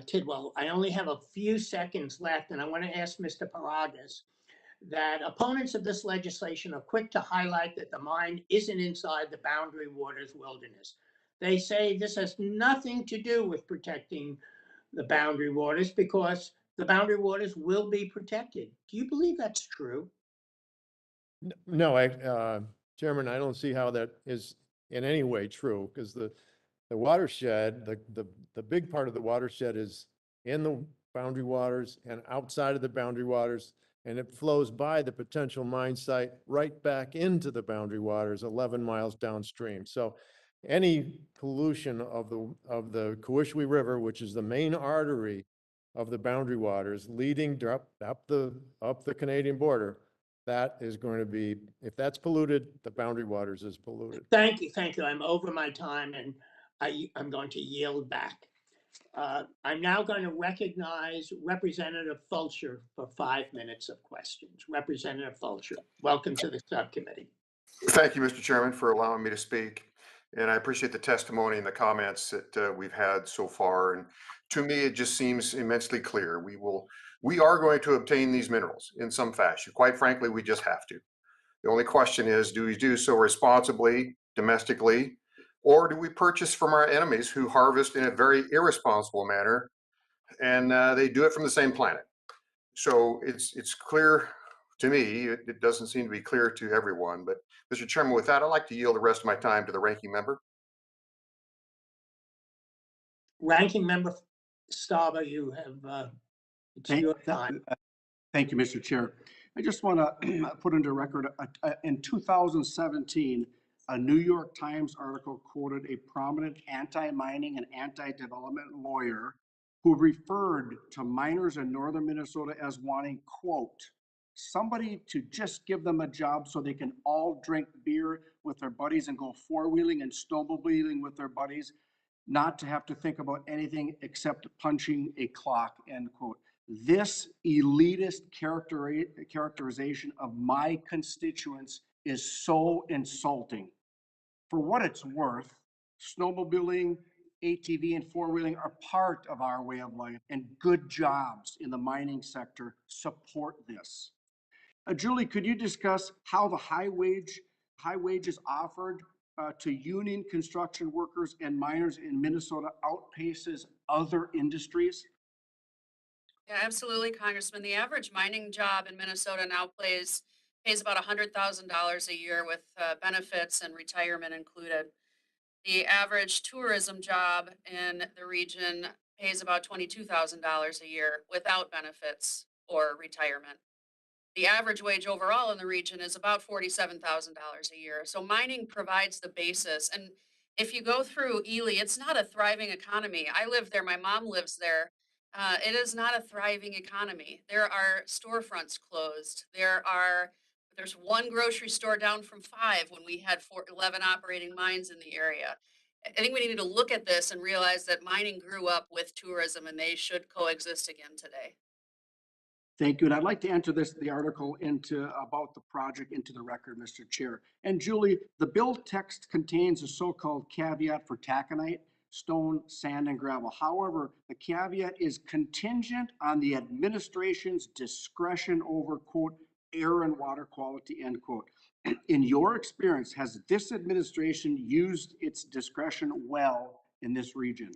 Tidwell. I only have a few seconds left, and I want to ask Mr. Peragus that opponents of this legislation are quick to highlight that the mine isn't inside the boundary waters wilderness. They say this has nothing to do with protecting the boundary waters because the boundary waters will be protected. Do you believe that's true? No, Chairman, I don't see how that is in any way true, because the watershed, the big part of the watershed is in the boundary waters and outside of the boundary waters, and it flows by the potential mine site right back into the boundary waters 11 miles downstream. So any pollution of the Cowish River, which is the main artery of the boundary waters leading up the Canadian border, that is going to be, if that's polluted, the boundary waters is polluted. Thank you. I'm over my time, and I'm going to yield back. I'm now going to recognize Representative Fulcher for 5 minutes of questions. Representative Fulcher, welcome to the subcommittee. Thank you, Mr. Chairman, for allowing me to speak. And I appreciate the testimony and the comments that we've had so far. And to me, it just seems immensely clear. We are going to obtain these minerals in some fashion. Quite frankly, we just have to. The only question is, do we do so responsibly, domestically, or do we purchase from our enemies who harvest in a very irresponsible manner, and they do it from the same planet? So it's clear to me. It doesn't seem to be clear to everyone. But Mr. Chairman, with that, I'd like to yield the rest of my time to the ranking member. Ranking Member Stauber, you have, it's your time. Thank you, Mr. Chair. I just want to put into record, in 2017, a New York Times article quoted a prominent anti-mining and anti-development lawyer who referred to miners in northern Minnesota as wanting, quote, somebody to just give them a job so they can all drink beer with their buddies and go four-wheeling and snowmobiling with their buddies, not to have to think about anything except punching a clock, end quote. This elitist characterization of my constituents is so insulting. For what it's worth, snowmobiling, ATV, and four-wheeling are part of our way of life, and good jobs in the mining sector support this. Julie, could you discuss how the high wages offered to union construction workers and miners in Minnesota outpaces other industries? Yeah, absolutely, Congressman. The average mining job in Minnesota now pays about $100,000 a year with benefits and retirement included. The average tourism job in the region pays about $22,000 a year without benefits or retirement. The average wage overall in the region is about $47,000 a year. So mining provides the basis. And if you go through Ely, it's not a thriving economy. I live there. My mom lives there. It is not a thriving economy. There are storefronts closed. There's one grocery store down from 5 when we had 11 operating mines in the area. I think we need to look at this and realize that mining grew up with tourism and they should coexist again today. Thank you. And I'd like to enter the article about the project into the record, Mr. Chair. And Julie, the bill text contains a so-called caveat for taconite, stone, sand, and gravel. However, the caveat is contingent on the administration's discretion over, quote, air and water quality, end quote. In your experience, has this administration used its discretion well in this region?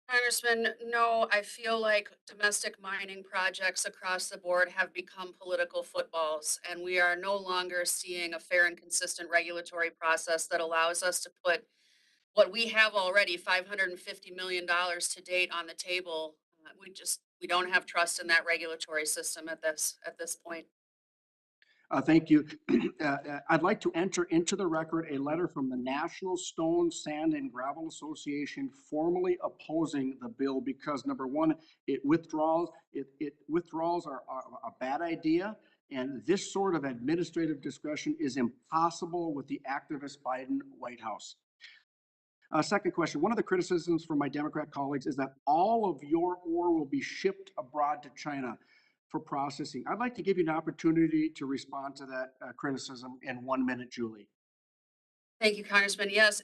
Congressman, no, I feel like domestic mining projects across the board have become political footballs, and we are no longer seeing a fair and consistent regulatory process that allows us to put what we have already, $550 million to date, on the table. We don't have trust in that regulatory system at this point. Thank you. I'd like to enter into the record a letter from the National Stone, Sand, and Gravel Association formally opposing the bill because, number one, withdrawals are a bad idea, and this sort of administrative discretion is impossible with the activist Biden White House. Second question, one of the criticisms from my Democrat colleagues is that all of your ore will be shipped abroad to China for processing. I'd like to give you an opportunity to respond to that criticism in 1 minute, Julie. Thank you, Congressman. Yes,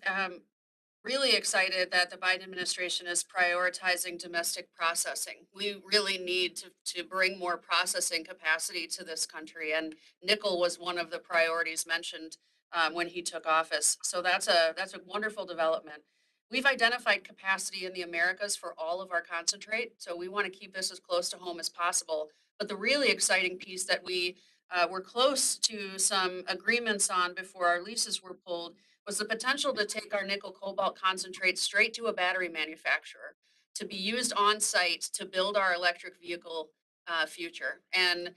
really excited that the Biden administration is prioritizing domestic processing. We really need to bring more processing capacity to this country, and nickel was one of the priorities mentioned when he took office. So that's a wonderful development. We've identified capacity in the Americas for all of our concentrate, so we want to keep this as close to home as possible. But the really exciting piece that we were close to some agreements on before our leases were pulled was the potential to take our nickel cobalt concentrate straight to a battery manufacturer to be used on site to build our electric vehicle future. And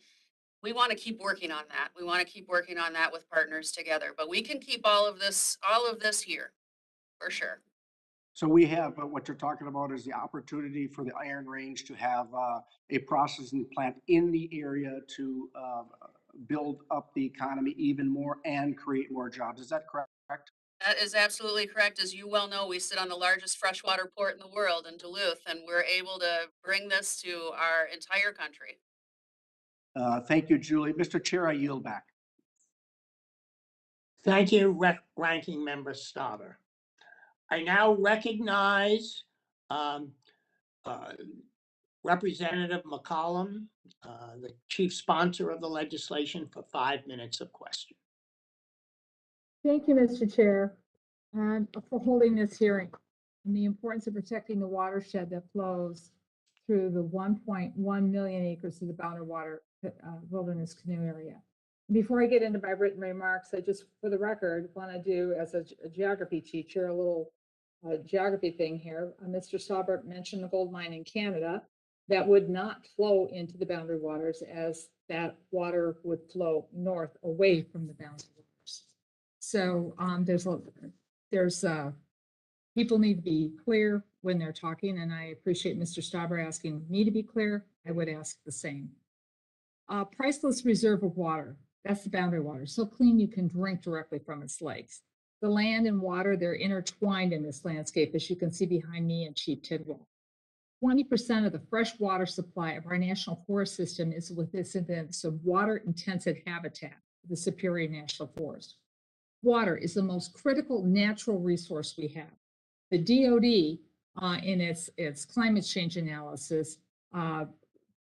we want to keep working on that. We want to keep working on that with partners together. But we can keep all of this here for sure. So we have, what you're talking about is the opportunity for the Iron Range to have a processing plant in the area to build up the economy even more and create more jobs. Is that correct? That is absolutely correct. As you well know, we sit on the largest freshwater port in the world in Duluth, and we're able to bring this to our entire country. Thank you, Julie. Mr. Chair, I yield back. Thank you, Ranking Member Stauber. I now recognize Representative McCollum, the chief sponsor of the legislation, for 5 minutes of question. Thank you, Mr. Chair, and for holding this hearing on the importance of protecting the watershed that flows through the 1.1 million acres of the Boundary Water Wilderness Canoe Area. Before I get into my written remarks, I just, for the record, want to do, as a geography teacher, a little geography thing here. Mr. Stauber mentioned a gold mine in Canada that would not flow into the boundary waters, as that water would flow north away from the boundary waters. So there's people need to be clear when they're talking, and I appreciate Mr. Stauber asking me to be clear. I would ask the same. Priceless reserve of water, that's the boundary water, so clean you can drink directly from its lakes. The land and water, they're intertwined in this landscape, as you can see behind me in Chief Tidwell. 20% of the fresh water supply of our national forest system is within this water-intensive habitat, the Superior National Forest. Water is the most critical natural resource we have. The DOD, in its climate change analysis,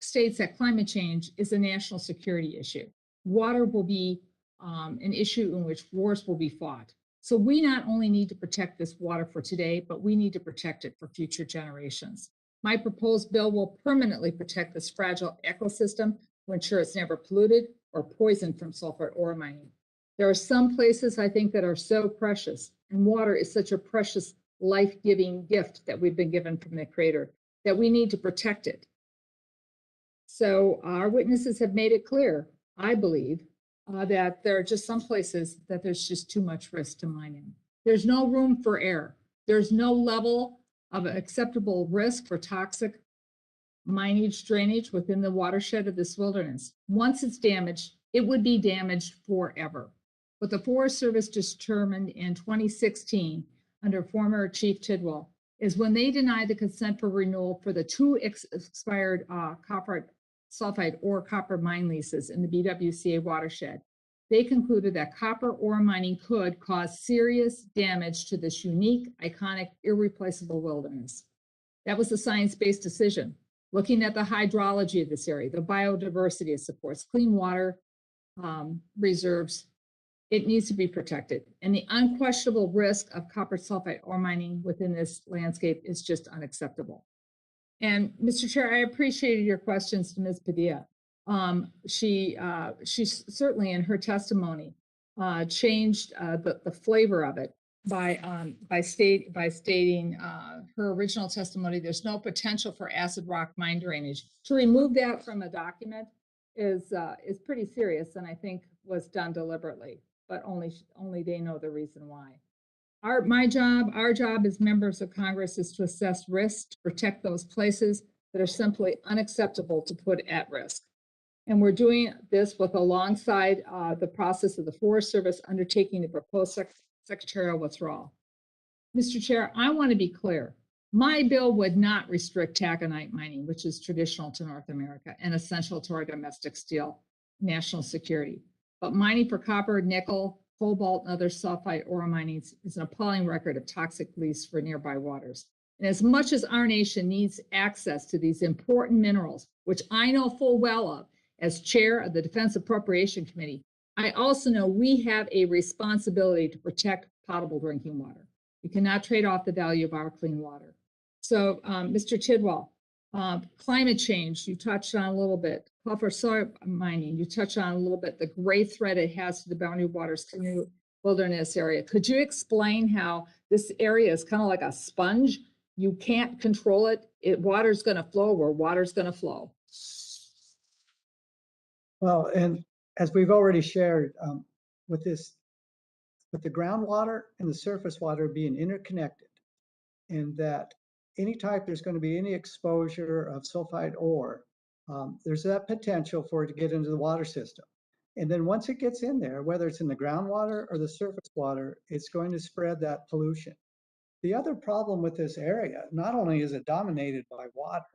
states that climate change is a national security issue. Water will be an issue in which wars will be fought. So we not only need to protect this water for today, but we need to protect it for future generations. My proposed bill will permanently protect this fragile ecosystem to ensure it's never polluted or poisoned from sulfide ore mining. There are some places, I think, that are so precious, and water is such a precious life-giving gift that we've been given from the Creator, that we need to protect it. So our witnesses have made it clear, I believe, that there are just some places that there's just too much risk to mine in. There's no room for error. There's no level of acceptable risk for toxic mineage drainage within the watershed of this wilderness. Once it's damaged, it would be damaged forever. What the Forest Service determined in 2016 under former Chief Tidwell is when they denied the consent for renewal for the two expired copper sulfide ore copper mine leases in the BWCA watershed, they concluded that copper ore mining could cause serious damage to this unique, iconic, irreplaceable wilderness. That was a science-based decision, looking at the hydrology of this area, the biodiversity it supports, clean water reserves. It needs to be protected. And the unquestionable risk of copper sulfide ore mining within this landscape is just unacceptable. And Mr. Chair, I appreciated your questions to Ms. Padilla. She certainly in her testimony changed the flavor of it by stating her original testimony, there's no potential for acid rock mine drainage. To remove that from a document is pretty serious, and I think was done deliberately, but only they know the reason why. Our job as members of Congress is to assess risk, to protect those places that are simply unacceptable to put at risk. And we're doing this with alongside the process of the Forest Service undertaking the proposed secretarial withdrawal. Mr. Chair, I want to be clear. My bill would not restrict taconite mining, which is traditional to North America and essential to our domestic steel national security. But mining for copper, nickel, cobalt, and other sulfide ore mining is an appalling record of toxic leaks for nearby waters. And as much as our nation needs access to these important minerals, which I know full well of as chair of the Defense Appropriation Committee, I also know we have a responsibility to protect potable drinking water. We cannot trade off the value of our clean water. So, Mr. Tidwell, climate change, you touched on a little bit. Copper soil mining, you touched on a little bit, the gray thread it has to the Boundary Waters Canoe Wilderness area. Could you explain how this area is kind of like a sponge? You can't control it. Water's going to flow where water's going to flow. Well, and as we've already shared with the groundwater and the surface water being interconnected, in that anytime there's going to be any exposure of sulfide ore, there's that potential for it to get into the water system. And then once it gets in there, whether it's in the groundwater or the surface water, it's going to spread that pollution. The other problem with this area, not only is it dominated by water,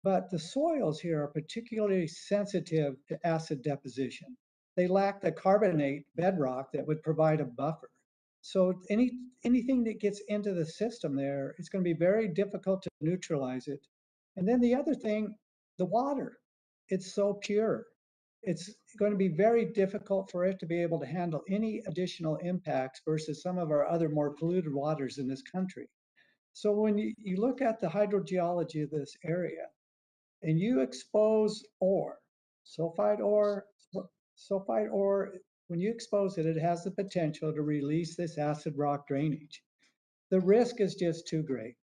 but the soils here are particularly sensitive to acid deposition. they lack the carbonate bedrock that would provide a buffer. So anything that gets into the system there, it's going to be very difficult to neutralize it. And then the other thing, the water, it's so pure. It's going to be very difficult for it to be able to handle any additional impacts versus some of our other more polluted waters in this country. So when you look at the hydrogeology of this area and you expose ore, sulfide ore, when you expose it, it has the potential to release this acid rock drainage. The risk is just too great.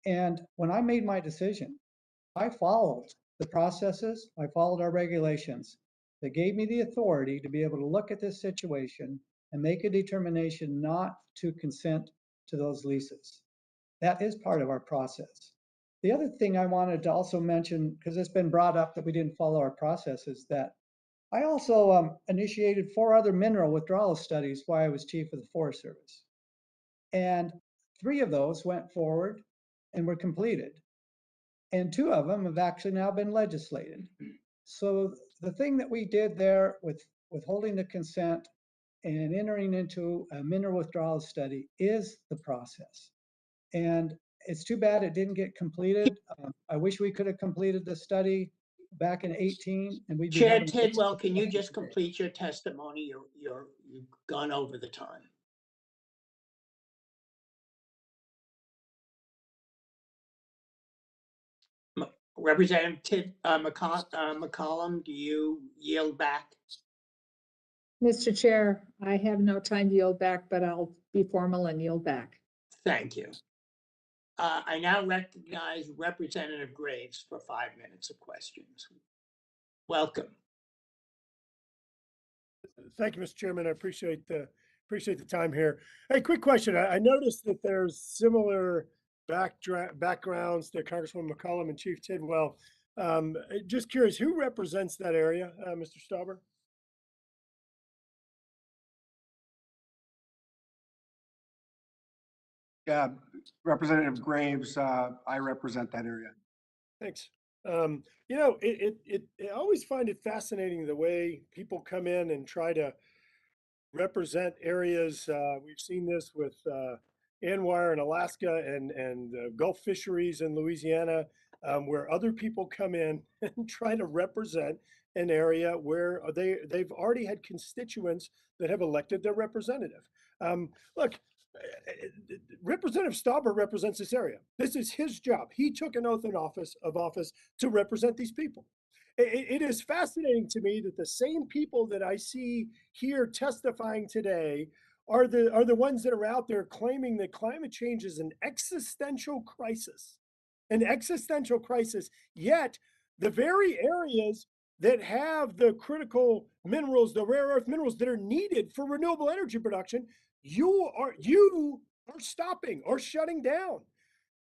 And when I made my decision, I followed the processes, I followed our regulations that gave me the authority to be able to look at this situation and make a determination not to consent to those leases. That is part of our process. The other thing I wanted to also mention, because it's been brought up that we didn't follow our process, is that I also initiated 4 other mineral withdrawal studies while I was chief of the Forest Service. And 3 of those went forward and were completed. And 2 of them have actually now been legislated. So the thing that we did there with withholding the consent and entering into a mineral withdrawal study is the process. And it's too bad it didn't get completed. I wish we could have completed the study back in 18 and we'd be Chair having. Tidwell, can you just complete your testimony? You've gone over the time. Representative McCollum, do you yield back? Mr. Chair, I have no time to yield back, but I'll be formal and yield back. Thank you. I now recognize Representative Graves for 5 minutes of questions. Welcome. Thank you, Mr. Chairman. I appreciate the time here. Hey, quick question. I noticed that there's similar backgrounds to Congresswoman McCollum and Chief Tidwell. Just curious, who represents that area, Mr. Stauber? Yeah, Representative Graves, I represent that area. Thanks. You know, I always find it fascinating the way people come in and try to represent areas. We've seen this with Anwar in Alaska and Gulf fisheries in Louisiana, where other people come in and try to represent an area where they've already had constituents that have elected their representative. Look, Representative Stauber represents this area. This is his job. He took an oath of office to represent these people. It is fascinating to me that the same people that I see here testifying today are the ones that are out there claiming that climate change is an existential crisis. Yet the very areas that have the critical minerals, the rare earth minerals that are needed for renewable energy production, you are stopping or shutting down.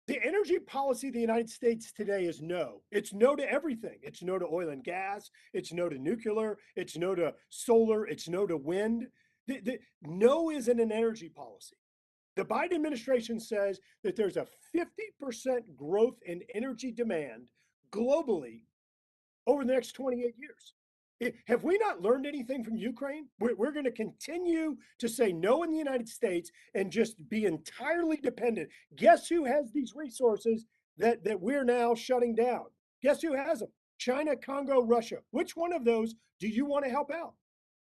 The energy policy of the United States today is no. It's no to everything. It's no to oil and gas. It's no to nuclear. It's no to solar. It's no to wind. No isn't an energy policy. The Biden administration says that there's a 50% growth in energy demand globally over the next 28 years. Have we not learned anything from Ukraine? We're going to continue to say no in the United States and just be entirely dependent. Guess who has these resources that we're now shutting down? Guess who has them? China, Congo, Russia. Which one of those do you want to help out?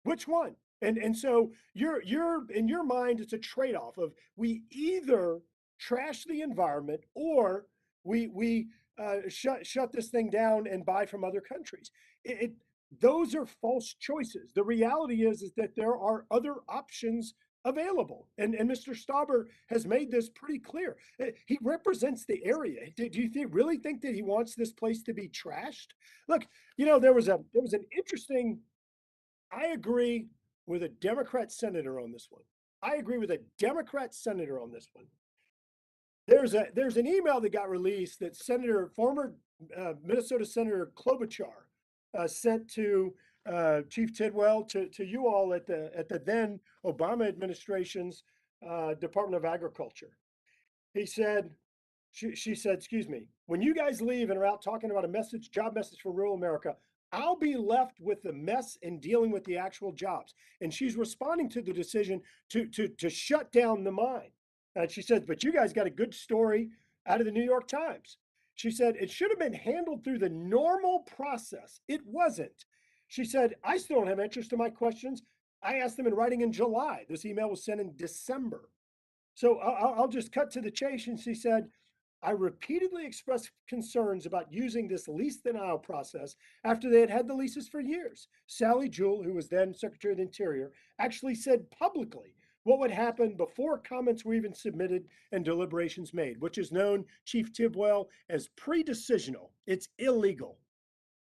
Which one? And so you're in your mind, it's a trade-off of we either trash the environment or we shut this thing down and buy from other countries. Those are false choices. The reality is that there are other options available. And Mr. Stauber has made this pretty clear. He represents the area. Do you really think that he wants this place to be trashed? Look, you know, there was an interesting, I agree with a Democrat senator on this one. There's an email that got released that former Minnesota Senator Klobuchar sent to Chief Tidwell, to you all at the then Obama administration's Department of Agriculture. He said, she said, excuse me, when you guys leave and are out talking about a job message for rural America, I'll be left with the mess and dealing with the actual jobs. And she's responding to the decision to shut down the mine. And she said, but you guys got a good story out of the New York Times. She said, it should have been handled through the normal process. It wasn't. She said, I still don't have answers to my questions. I asked them in writing in July. This email was sent in December. So I'll just cut to the chase. And she said, I repeatedly expressed concerns about using this lease denial process after they had had the leases for years. Sally Jewell, who was then Secretary of the Interior, actually said publicly what would happen before comments were even submitted and deliberations made, which is known, Chief Tidwell, as pre-decisional. It's illegal.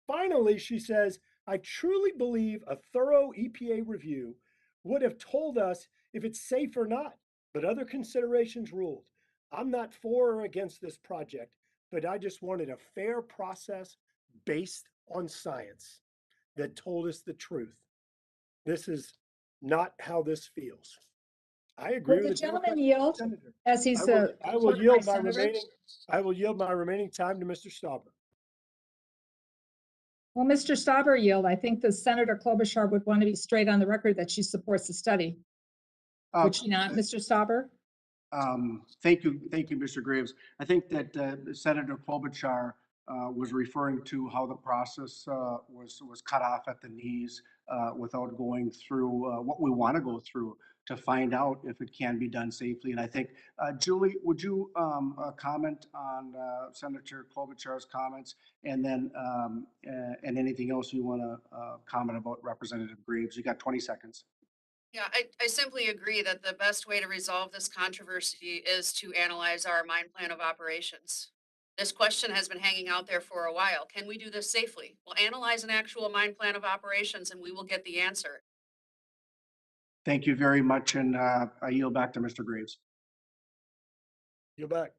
Finally, she says, I truly believe a thorough EPA review would have told us if it's safe or not, but other considerations ruled. I'm not for or against this project, but I just wanted a fair process based on science that told us the truth. This is not how this feels. I agree Will with the the gentleman Democrat yield senator. as he's I will supported by yield my senators? remaining time to Mr. Stauber. Well, Mr. Stauber yield. I think the Senator Klobuchar would want to be straight on the record that she supports the study. Uh, Would she not, Mr. Stauber? Thank you, Mr. Graves. I think that Senator Klobuchar was referring to how the process was cut off at the knees without going through what we want to go through to find out if it can be done safely. And I think, Julie, would you comment on Senator Klobuchar's comments, and then and anything else you want to comment about Representative Graves? You got 20 seconds. Yeah, I simply agree that the best way to resolve this controversy is to analyze our mine plan of operations. This question has been hanging out there for a while. Can we do this safely? We'll analyze an actual mine plan of operations and we will get the answer. Thank you very much, and I yield back to Mr. Graves. You're back.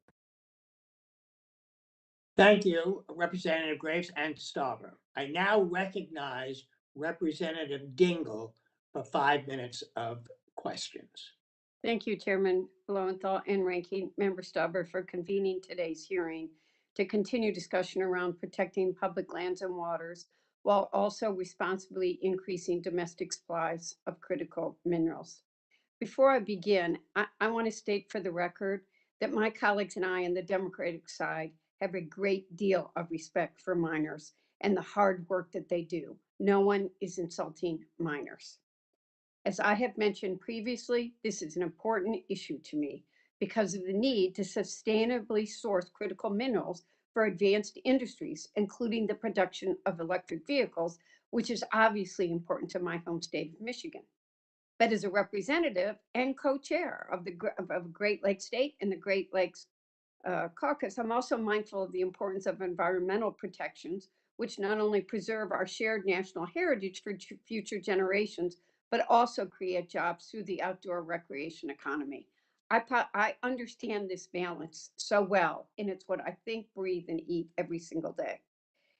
Thank you, Representative Graves and Stauber. I now recognize Representative Dingle for 5 minutes of questions. Thank you, Chairman Lowenthal and Ranking Member Stauber, for convening today's hearing to continue discussion around protecting public lands and waters while also responsibly increasing domestic supplies of critical minerals. Before I begin, I want to state for the record that my colleagues and I on the Democratic side have a great deal of respect for miners and the hard work that they do. No one is insulting miners. As I have mentioned previously, this is an important issue to me because of the need to sustainably source critical minerals for advanced industries, including the production of electric vehicles, which is obviously important to my home state of Michigan. But as a representative and co-chair of the Great Lakes State and the Great Lakes Caucus, I'm also mindful of the importance of environmental protections, which not only preserve our shared national heritage for future generations, but also create jobs through the outdoor recreation economy. I understand this balance so well, and it's what I think, breathe, and eat every single day.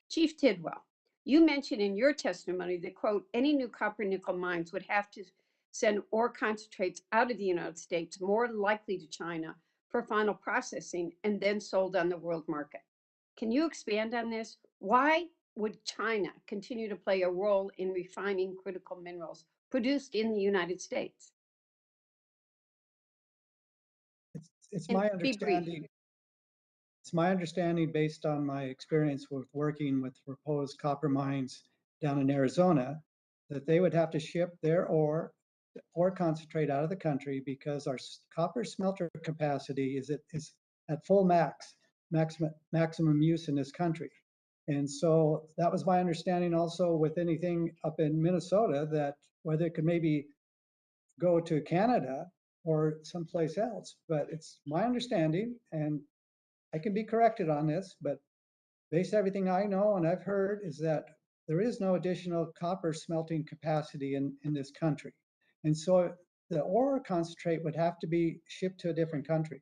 Chief Tidwell, you mentioned in your testimony that, quote, any new copper nickel mines would have to send ore concentrates out of the United States, more likely to China, for final processing and then sold on the world market. Can you expand on this? Why would China continue to play a role in refining critical minerals produced in the United States? It's And my be brief. understanding. It's my understanding, based on my experience with working with proposed copper mines down in Arizona, that they would have to ship their ore concentrate out of the country because our copper smelter capacity is at full maximum use in this country. And so that was my understanding also with anything up in Minnesota, that whether it could maybe go to Canada or someplace else. But it's my understanding, and I can be corrected on this, but based on everything I know and I've heard, is that there is no additional copper smelting capacity in this country. And so the ore concentrate would have to be shipped to a different country.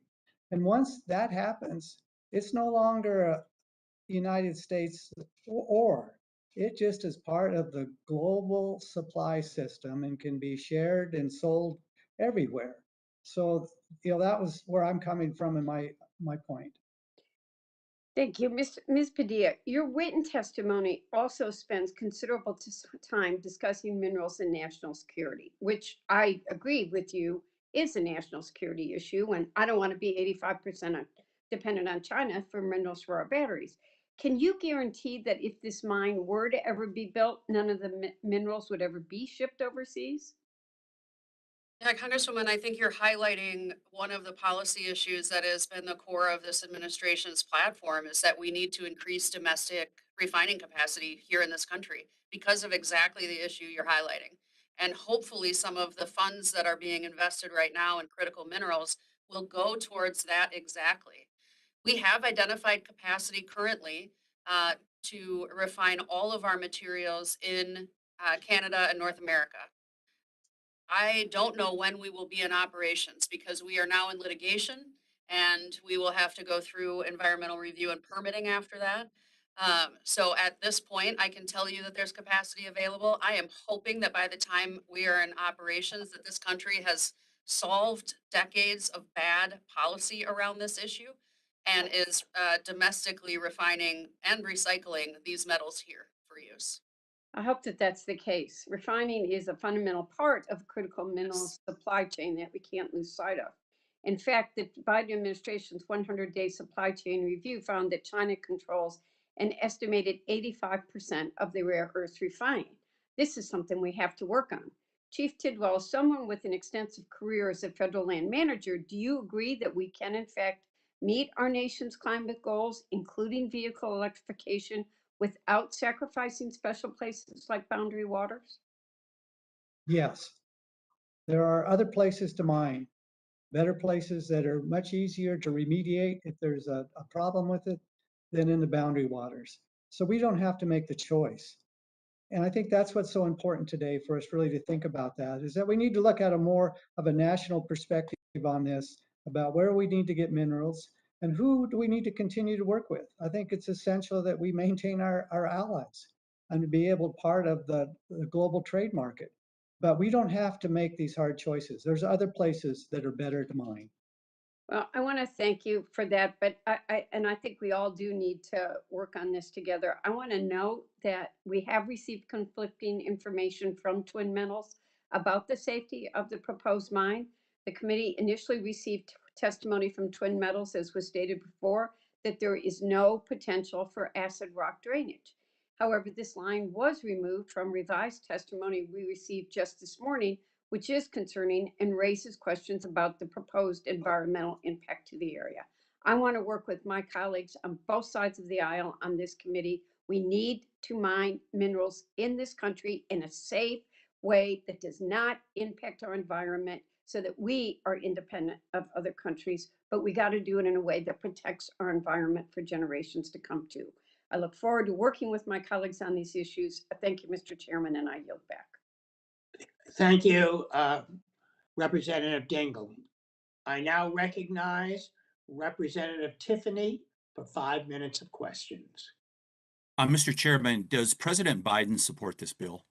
And once that happens, it's no longer a United States ore. It just is part of the global supply system and can be shared and sold everywhere. So, that was where I'm coming from in my point. Thank you. Ms. Padilla, your written testimony also spends considerable time discussing minerals and national security, which I agree with you is a national security issue. And I don't want to be 85% dependent on China for minerals for our batteries. Can you guarantee that if this mine were to ever be built, none of the minerals would ever be shipped overseas? Yeah, Congresswoman, I think you're highlighting one of the policy issues that has been the core of this administration's platform is that we need to increase domestic refining capacity here in this country because of exactly the issue you're highlighting. And hopefully some of the funds that are being invested right now in critical minerals will go towards that exactly. We have identified capacity currently to refine all of our materials in Canada and North America. I don't know when we will be in operations because we are now in litigation and we will have to go through environmental review and permitting after that. So at this point, I can tell you that there's capacity available. I am hoping that by the time we are in operations, that this country has solved decades of bad policy around this issue and is domestically refining and recycling these metals here for use. I hope that that's the case. Refining is a fundamental part of critical minerals Yes. supply chain that we can't lose sight of. In fact, the Biden administration's 100-day supply chain review found that China controls an estimated 85% of the rare earths refining. This is something we have to work on. Chief Tidwell, someone with an extensive career as a federal land manager, do you agree that we can, in fact, meet our nation's climate goals, including vehicle electrification, without sacrificing special places like boundary waters? Yes, there are other places to mine, better places that are much easier to remediate if there's a problem with it than in the boundary waters. So we don't have to make the choice. And I think that's what's so important today for us really to think about that, is that we need to look at a more of a national perspective on this, about where we need to get minerals and who do we need to continue to work with. I think it's essential that we maintain our allies and to be able part of the global trade market. But we don't have to make these hard choices. There's other places that are better to mine. Well, I want to thank you for that, but I think we all do need to work on this together. I want to note that we have received conflicting information from Twin Metals about the safety of the proposed mine. The committee initially received testimony from Twin Metals, as was stated before, that there is no potential for acid rock drainage. However, this line was removed from revised testimony we received just this morning, which is concerning and raises questions about the proposed environmental impact to the area. I want to work with my colleagues on both sides of the aisle on this committee. We need to mine minerals in this country in a safe way that does not impact our environment so that we are independent of other countries, but we got to do it in a way that protects our environment for generations to come too. I look forward to working with my colleagues on these issues. Thank you, Mr. Chairman, and I yield back. Thank you, Representative Dingle. I now recognize Representative Tiffany for 5 minutes of questions. Mr. Chairman, does President Biden support this bill?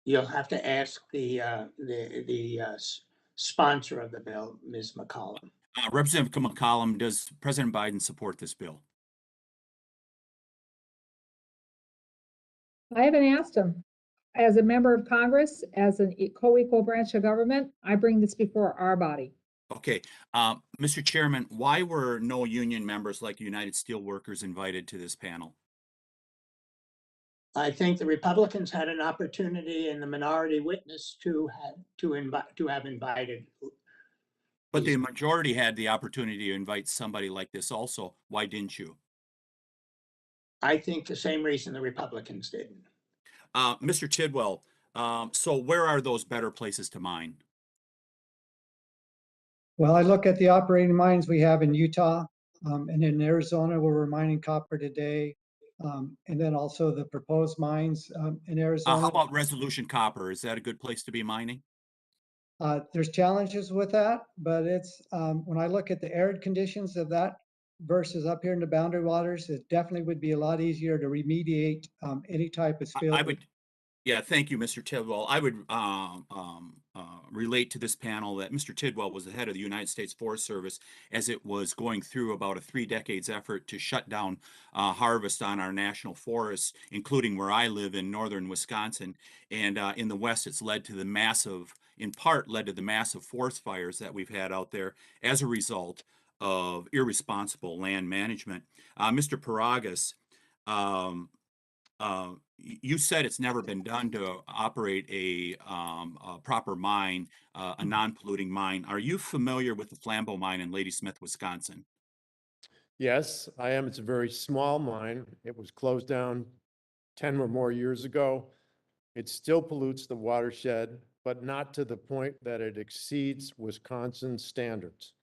You'll have to ask the sponsor of the bill, Ms. McCollum. Representative McCollum, does President Biden support this bill? I haven't asked him. As a member of Congress, as a co-equal branch of government, I bring this before our body. Okay, Mr. Chairman, why were no union members like United Steelworkers invited to this panel? I think the Republicans had an opportunity and the minority witness to have invited. But the majority had the opportunity to invite somebody like this also. Why didn't you? I think the same reason the Republicans didn't. Mr. Tidwell, so where are those better places to mine? Well, I look at the operating mines we have in Utah and in Arizona, where we're mining copper today. And then also the proposed mines in Arizona. How about Resolution Copper? Is that a good place to be mining? There's challenges with that, but it's when I look at the arid conditions of that versus up here in the boundary waters, it definitely would be a lot easier to remediate any type of spill. Yeah, thank you, Mr. Tidwell. I would relate to this panel that Mr. Tidwell was the head of the United States Forest Service as it was going through about a 3 decades effort to shut down harvest on our national forests, including where I live in northern Wisconsin. And in the West, it's led to the massive, in part led to the massive forest fires that we've had out there as a result of irresponsible land management. Mr. Peragus, you said it's never been done to operate a proper mine, a non-polluting mine. Are you familiar with the Flambeau mine in Ladysmith, Wisconsin? Yes, I am. It's a very small mine. It was closed down 10 or more years ago. It still pollutes the watershed, but not to the point that it exceeds Wisconsin standards.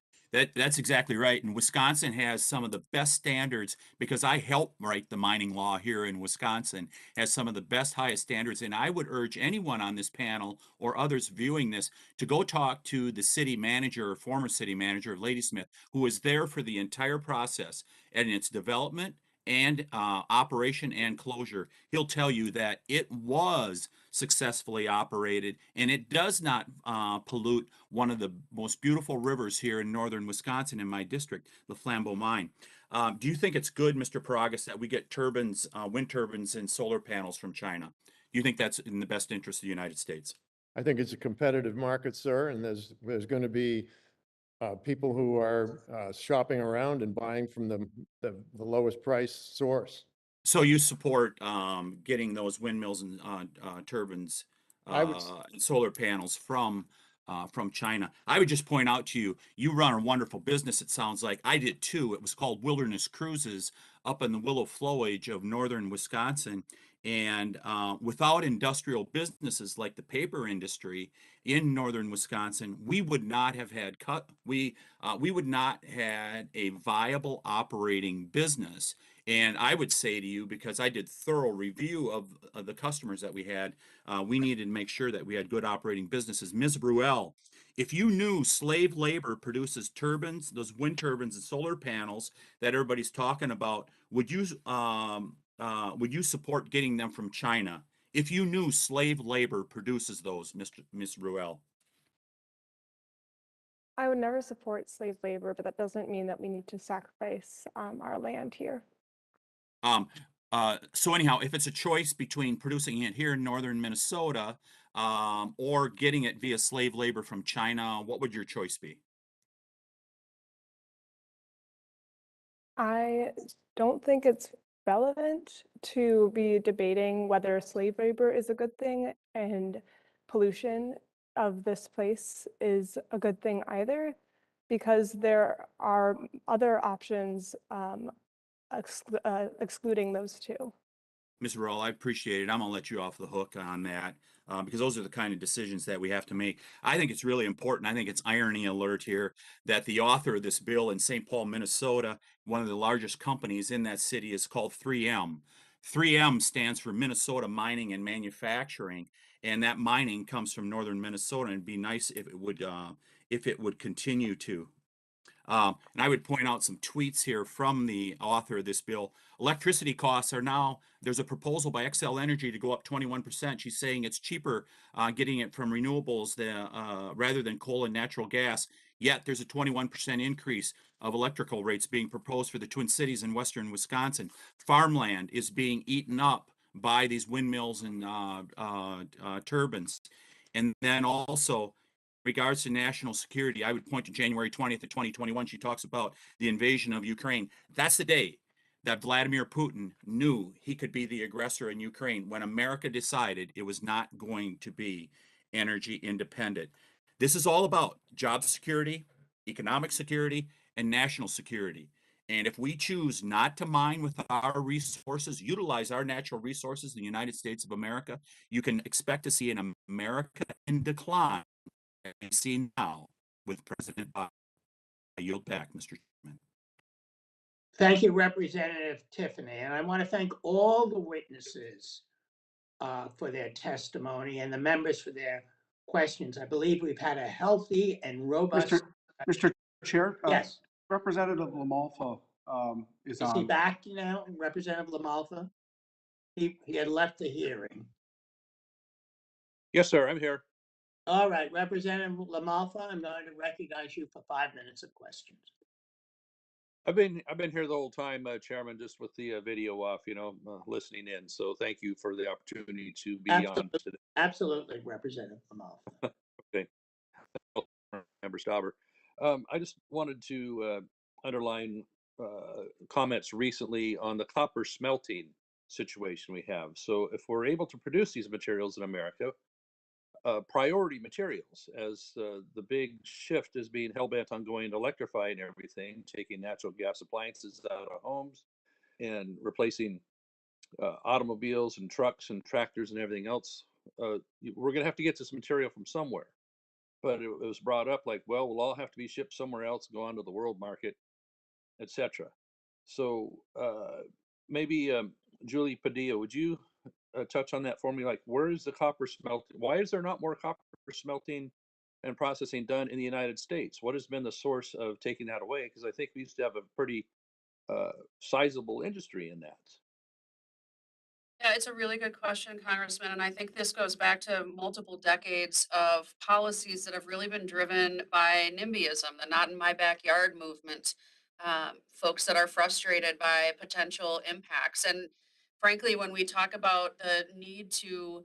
That's exactly right. And Wisconsin has some of the best standards because I help write the mining law here in Wisconsin, has some of the best, highest standards. And I would urge anyone on this panel or others viewing this to go talk to the city manager or former city manager of Ladysmith, who was there for the entire process and its development and operation and closure. He'll tell you that it was successfully operated and it does not pollute one of the most beautiful rivers here in northern Wisconsin in my district, the Flambeau mine. Do you think it's good, Mr. Peragus, that we get turbines, wind turbines and solar panels from China? Do you think that's in the best interest of the United States? I think it's a competitive market, sir, and there's going to be people who are shopping around and buying from the lowest price source. So you support getting those windmills and turbines and solar panels from China. I would just point out to you, you run a wonderful business, it sounds like. I did too. It was called Wilderness Cruises up in the willow flowage of northern Wisconsin. And without industrial businesses like the paper industry in northern Wisconsin, we would not have had we would not had a viable operating business. And I would say to you, because I did thorough review of the customers that we had, we needed to make sure that we had good operating businesses. Ms. Ruel, if you knew slave labor produces turbines, those wind turbines and solar panels that everybody's talking about, would you support getting them from China? If you knew slave labor produces those, Ms. Ruel. I would never support slave labor, but that doesn't mean that we need to sacrifice our land here. So anyhow, if it's a choice between producing it here in northern Minnesota or getting it via slave labor from China, what would your choice be? I don't think it's relevant to be debating whether slave labor is a good thing and pollution of this place is a good thing either, because there are other options excluding those two. Ms. Ruel, I appreciate it. I'm going to let you off the hook on that because those are the kind of decisions that we have to make. I think it's really important. I think it's irony alert here that the author of this bill in St. Paul, Minnesota, one of the largest companies in that city, is called 3M. 3M stands for Minnesota Mining and Manufacturing, and that mining comes from northern Minnesota, and it'd be nice if it would continue to. And I would point out some tweets here from the author of this bill. Electricity costs are now, there's a proposal by Xcel Energy to go up 21%. She's saying it's cheaper getting it from renewables rather than coal and natural gas. Yet there's a 21% increase of electrical rates being proposed for the Twin Cities in western Wisconsin. Farmland is being eaten up by these windmills and turbines. And then also, regards to national security, I would point to January 20th of 2021. She talks about the invasion of Ukraine. That's the day that Vladimir Putin knew he could be the aggressor in Ukraine, when America decided it was not going to be energy independent. This is all about job security, economic security, and national security. And if we choose not to mine with our resources, utilize our natural resources in the United States of America, you can expect to see an America in decline. We see now with President Biden. I yield back, Mr. Chairman. Thank you, Representative Tiffany. And I want to thank all the witnesses for their testimony and the members for their questions. I believe we've had a healthy and robust. Mr. Chair? Yes. Representative LaMalfa is on. Is he back now, Representative LaMalfa? He had left the hearing. Yes, sir, I'm here. All right, Representative Lamalfa, I'm going to recognize you for 5 minutes of questions. I've been here the whole time, Chairman, just with the video off, listening in. So thank you for the opportunity to be on today. Absolutely, Representative Lamalfa. Okay. Member Stauber. I just wanted to underline comments recently on the copper smelting situation we have. So if we're able to produce these materials in America, priority materials, as the big shift is being hell-bent on going to electrifying everything, taking natural gas appliances out of homes and replacing automobiles and trucks and tractors and everything else. We're going to have to get this material from somewhere. But it was brought up like, well, we'll all have to be shipped somewhere else, go onto the world market, etc. So maybe Julie Padilla, would you touch on that for me? Like, where is the copper smelting? Why is there not more copper smelting and processing done in the United States? What has been the source of taking that away? Because I think we used to have a pretty sizable industry in that. Yeah, it's a really good question, Congressman, and I think this goes back to multiple decades of policies that have really been driven by NIMBYism, the not in my backyard movement. Folks that are frustrated by potential impacts. And frankly, when we talk about the need to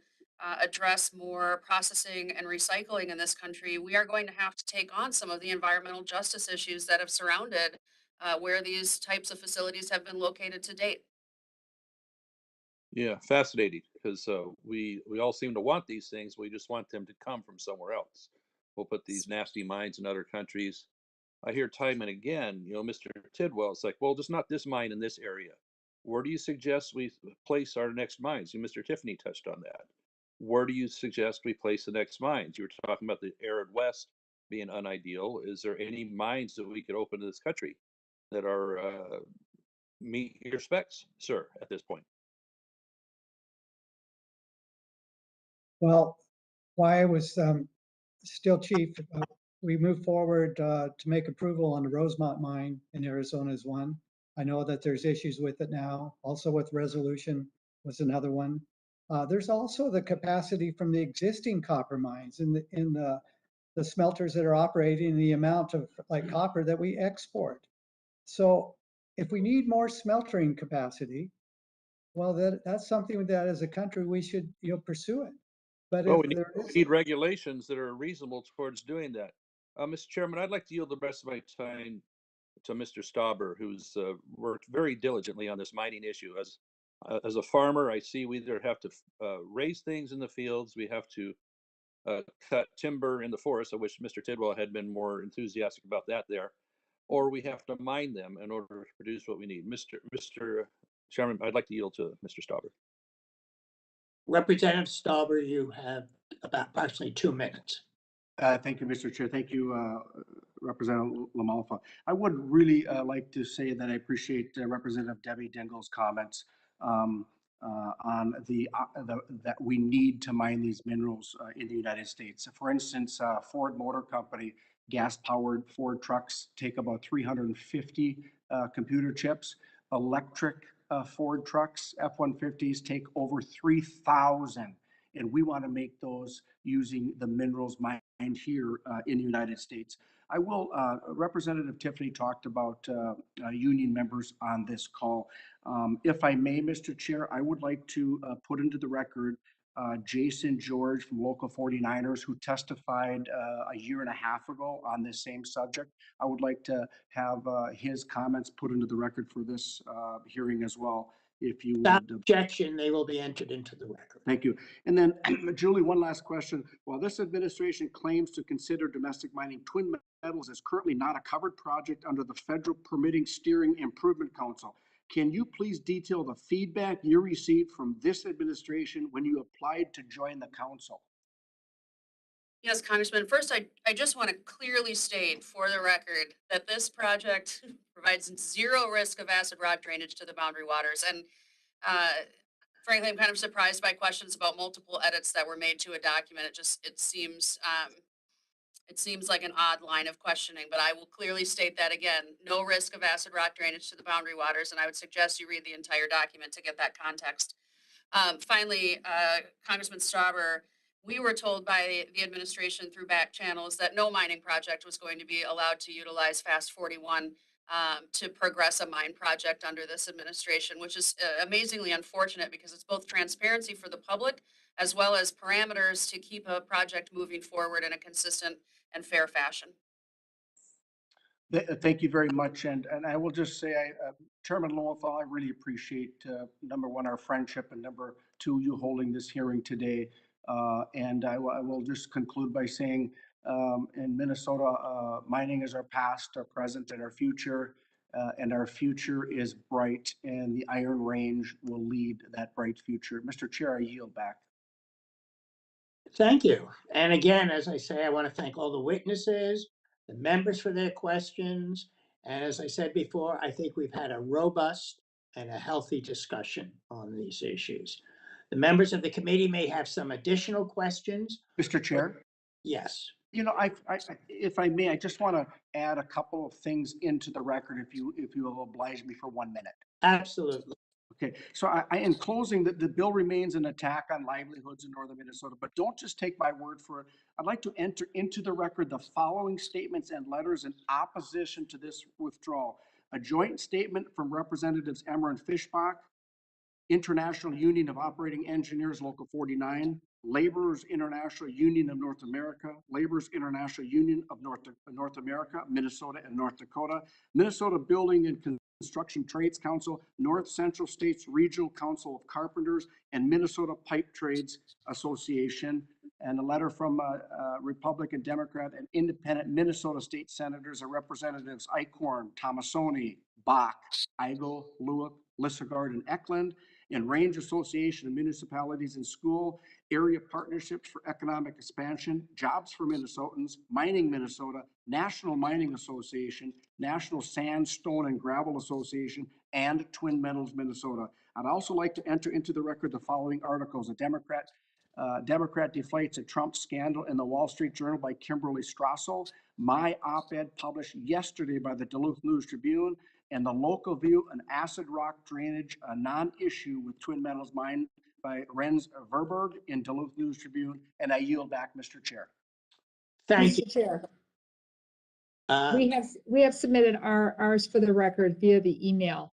address more processing and recycling in this country, we are going to have to take on some of the environmental justice issues that have surrounded where these types of facilities have been located to date. Yeah, fascinating, because we all seem to want these things. We just want them to come from somewhere else. We'll put these nasty mines in other countries. I hear time and again, Mr. Tidwell, it's like, well, just not this mine in this area. Where do you suggest we place our next mines? Mr. Tiffany touched on that. Where do you suggest we place the next mines? You were talking about the arid West being unideal. Is there any mines that we could open to this country that are meet your specs, sir, at this point? Well, while I was still chief, we moved forward to make approval on the Rosemont mine in Arizona is one. I know that there's issues with it now. Also with Resolution was another one. There's also the capacity from the existing copper mines in the smelters that are operating, the amount of like copper that we export. So if we need more smeltering capacity, well, that's something that as a country we should pursue it. But Well, if we there is, need regulations that are reasonable towards doing that. Mr. Chairman, I'd like to yield the rest of my time to Mr. Stauber, who's worked very diligently on this mining issue. As a farmer, I see we either have to raise things in the fields, we have to cut timber in the forest. I wish Mr. Tidwell had been more enthusiastic about that there, or we have to mine them in order to produce what we need. Mr. Chairman, I'd like to yield to Mr. Stauber. Representative Stauber, you have about approximately 2 minutes. Thank you, Mr. Chair. Thank you, Representative Lamalfa. I would really like to say that I appreciate Representative Debbie Dingell's comments on that we need to mine these minerals in the United States. For instance, Ford Motor Company, gas-powered Ford trucks take about 350 computer chips. Electric Ford trucks, F-150s, take over 3,000. And we want to make those using the minerals mined here in the United States. I will, Representative Tiffany talked about union members on this call. If I may, Mr. Chair, I would like to put into the record Jason George from Local 49ers, who testified a year and a half ago on this same subject. I would like to have his comments put into the record for this hearing as well. If you Without would. objection, they will be entered into the record. Thank you. And then, Julie, one last question. While this administration claims to consider domestic mining twin metals as currently not a covered project under the Federal Permitting Steering Improvement Council, can you please detail the feedback you received from this administration when you applied to join the council? Yes, Congressman. First, I just want to clearly state for the record that this project provides zero risk of acid rock drainage to the boundary waters. And frankly, I'm kind of surprised by questions about multiple edits that were made to a document. It seems like an odd line of questioning, but I will clearly state that again, no risk of acid rock drainage to the boundary waters. And I would suggest you read the entire document to get that context. Finally, Congressman Stauber, We were told by the administration through back channels that no mining project was going to be allowed to utilize Fast 41 to progress a mine project under this administration, which is amazingly unfortunate because it's both transparency for the public as well as parameters to keep a project moving forward in a consistent and fair fashion. Thank you very much. And I will just say, Chairman Lowenthal, I really appreciate, number one, our friendship, and number two, you holding this hearing today. And I will just conclude by saying, in Minnesota, mining is our past, our present, and our future. And our future is bright, and the Iron Range will lead that bright future. Mr. Chair, I yield back. Thank you. And again, as I say, I want to thank all the witnesses, the members for their questions. And as I said before, I think we've had a robust and a healthy discussion on these issues. The members of the committee may have some additional questions. Mr. Chair? Yes. You know, if I may, I just want to add a couple of things into the record, if you will oblige me for 1 minute. Absolutely. Okay, so in closing, the bill remains an attack on livelihoods in northern Minnesota, but don't just take my word for it. I'd like to enter into the record the following statements and letters in opposition to this withdrawal. A joint statement from Representatives Emmer and Fischbach, International Union of Operating Engineers, Local 49, Laborers International Union of North America, Laborers International Union of North America, Minnesota and North Dakota, Minnesota Building and Construction Trades Council, North Central States Regional Council of Carpenters, and Minnesota Pipe Trades Association, and a letter from Republican, Democrat, and Independent Minnesota State Senators and Representatives Eichhorn, Tomasoni, Bach, Eigel, Lewick, Lissegard, and Eklund, and Range Association of Municipalities and School, Area Partnerships for Economic Expansion, Jobs for Minnesotans, Mining Minnesota, National Mining Association, National Sandstone and Gravel Association, and Twin Metals Minnesota. I'd also like to enter into the record the following articles. A Democrat deflates a Trump scandal in the Wall Street Journal by Kimberly Strassel, my op-ed published yesterday by the Duluth News Tribune, and the Local View, an acid rock drainage, a non-issue with Twin Metals Mine by Renz Verberg in Duluth News Tribune. And I yield back, Mr. Chair. Thank you. Mr. Chair, we have submitted ours for the record via the email.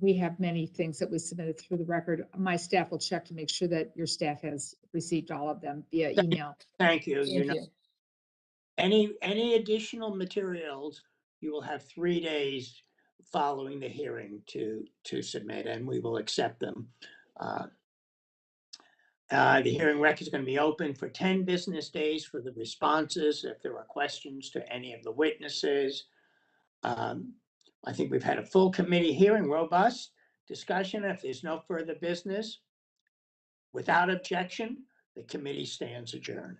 We have many things that we submitted through the record. My staff will check to make sure that your staff has received all of them via email. Thank you. Thank you. Any additional materials, you will have 3 days following the hearing to submit, and we will accept them. The hearing record is going to be open for 10 business days for the responses if there are questions to any of the witnesses. I think we've had a full committee hearing, robust discussion. If there's no further business, without objection, the committee stands adjourned.